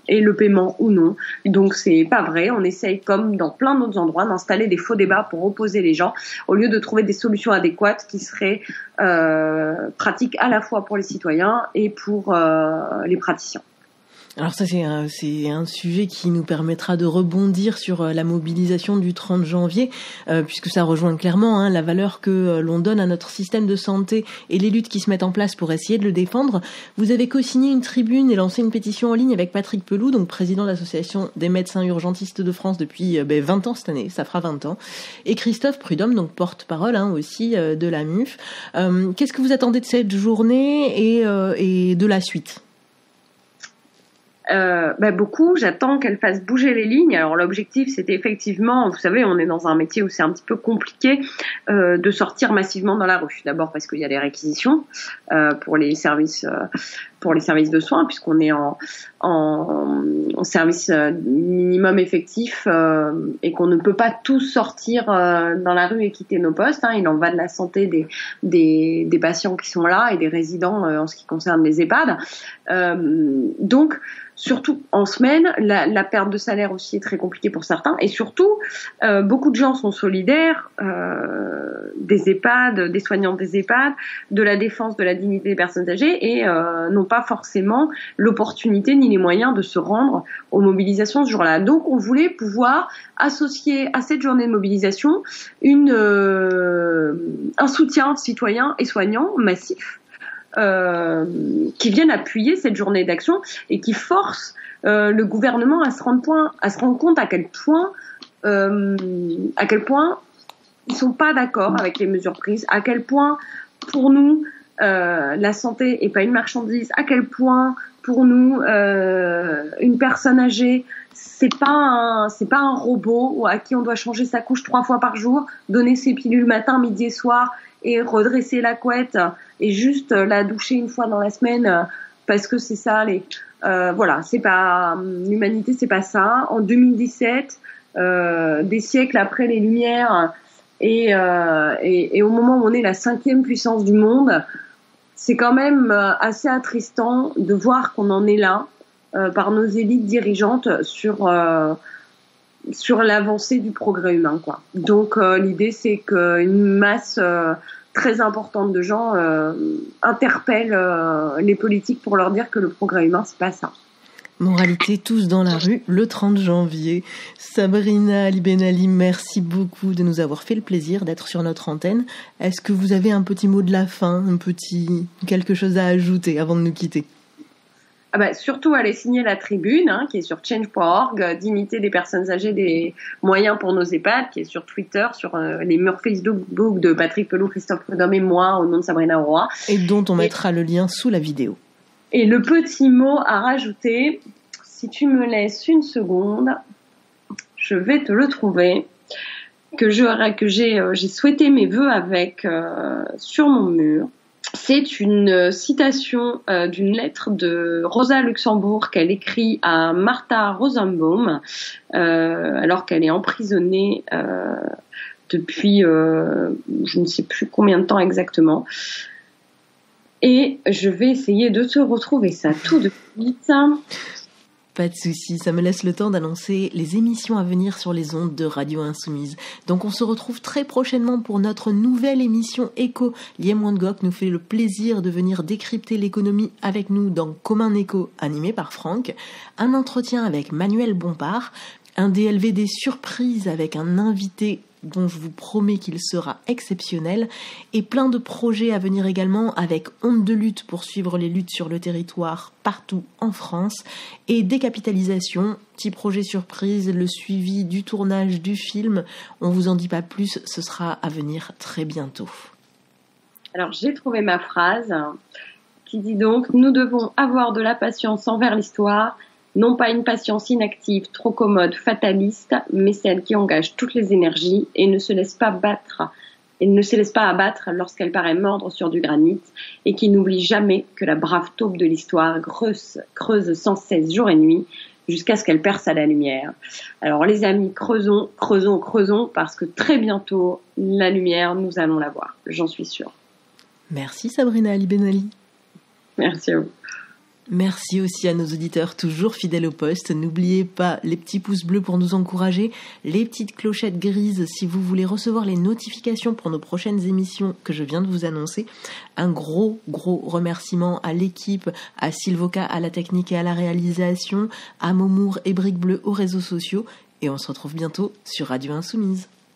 et le paiement ou non. Donc c'est pas vrai, on essaye comme dans plein d'autres endroits d'installer des faux débats pour opposer les gens, au lieu de trouver des solutions adéquates qui seraient pratiques à la fois pour les citoyens et pour les praticiens. Alors ça, c'est un sujet qui nous permettra de rebondir sur la mobilisation du 30 janvier, puisque ça rejoint clairement la valeur que l'on donne à notre système de santé et les luttes qui se mettent en place pour essayer de le défendre. Vous avez co-signé une tribune et lancé une pétition en ligne avec Patrick Pelou, donc président de l'Association des médecins urgentistes de France depuis 20 ans cette année, ça fera 20 ans, et Christophe Prudhomme, donc porte-parole aussi de la MUF. Qu'est-ce que vous attendez de cette journée et de la suite ? Beaucoup, j'attends qu'elle fasse bouger les lignes. Alors l'objectif, c'était effectivement, vous savez, on est dans un métier où c'est un petit peu compliqué de sortir massivement dans la rue. D'abord parce qu'il y a des réquisitions pour les services de soins, puisqu'on est en service minimum effectif et qu'on ne peut pas tous sortir dans la rue et quitter nos postes. Il en va de la santé des patients qui sont là et des résidents en ce qui concerne les EHPAD. Donc surtout en semaine, la perte de salaire aussi est très compliquée pour certains, et surtout beaucoup de gens sont solidaires des EHPAD, des soignants des EHPAD, de la défense de la dignité des personnes âgées, et n'ont pas forcément l'opportunité ni les moyens de se rendre aux mobilisations ce jour-là. Donc on voulait pouvoir associer à cette journée de mobilisation un soutien citoyen et soignant massif, qui viennent appuyer cette journée d'action et qui force le gouvernement à se rendre compte à quel point ils sont pas d'accord avec les mesures prises, à quel point pour nous la santé est pas une marchandise, à quel point pour nous une personne âgée c'est pas un robot à qui on doit changer sa couche 3 fois par jour, donner ses pilules matin, midi et soir, et redresser la couette et juste la doucher une fois dans la semaine parce que c'est ça voilà, c'est pas l'humanité, c'est pas ça. En 2017, des siècles après les Lumières et au moment où on est la 5e puissance du monde, c'est quand même assez attristant de voir qu'on en est là par nos élites dirigeantes sur l'avancée du progrès humain, quoi. Donc l'idée, c'est qu'une masse très importante de gens interpellent les politiques pour leur dire que le progrès humain, c'est pas ça. Moralité, tous dans la rue, le 30 janvier. Sabrina Ali Benali, merci beaucoup de nous avoir fait le plaisir d'être sur notre antenne. Est-ce que vous avez un petit mot de la fin, quelque chose à ajouter avant de nous quitter ? Surtout aller signer la tribune, qui est sur change.org, d'imiter des personnes âgées des moyens pour nos EHPAD, qui est sur Twitter, sur les murs Facebook de Patrick Pelou, Christophe Prudhomme et moi, au nom de Sabrina Roy. Et dont on mettra le lien sous la vidéo. Et le petit mot à rajouter, si tu me laisses une seconde, je vais te le trouver, que j'ai souhaité mes vœux avec sur mon mur. C'est une citation d'une lettre de Rosa Luxembourg qu'elle écrit à Martha Rosenbaum alors qu'elle est emprisonnée depuis je ne sais plus combien de temps exactement. Et je vais essayer de te retrouver ça tout de suite. Pas de souci, ça me laisse le temps d'annoncer les émissions à venir sur les ondes de Radio Insoumise. Donc on se retrouve très prochainement pour notre nouvelle émission Éco. Liam Wangok nous fait le plaisir de venir décrypter l'économie avec nous dans Comme un écho, animé par Franck. Un entretien avec Manuel Bompard, un DLV des surprises avec un invité dont je vous promets qu'il sera exceptionnel, et plein de projets à venir également avec Onde de lutte pour suivre les luttes sur le territoire partout en France, et Décapitalisation, petit projet surprise, le suivi du tournage du film. On vous en dit pas plus, ce sera à venir très bientôt. Alors j'ai trouvé ma phrase qui dit donc « Nous devons avoir de la patience envers l'histoire ». Non pas une patience inactive, trop commode, fataliste, mais celle qui engage toutes les énergies et ne se laisse pas abattre lorsqu'elle paraît mordre sur du granit et qui n'oublie jamais que la brave taupe de l'histoire creuse sans cesse jour et nuit jusqu'à ce qu'elle perce à la lumière. Alors les amis, creusons, parce que très bientôt, la lumière, nous allons la voir, j'en suis sûre. Merci Sabrina Ali Benali. Merci à vous. Merci aussi à nos auditeurs toujours fidèles au poste. N'oubliez pas les petits pouces bleus pour nous encourager, les petites clochettes grises si vous voulez recevoir les notifications pour nos prochaines émissions que je viens de vous annoncer. Un gros remerciement à l'équipe, à Sylvoca à la technique et à la réalisation, à Momour et Brique Bleue aux réseaux sociaux. Et on se retrouve bientôt sur Radio Insoumise.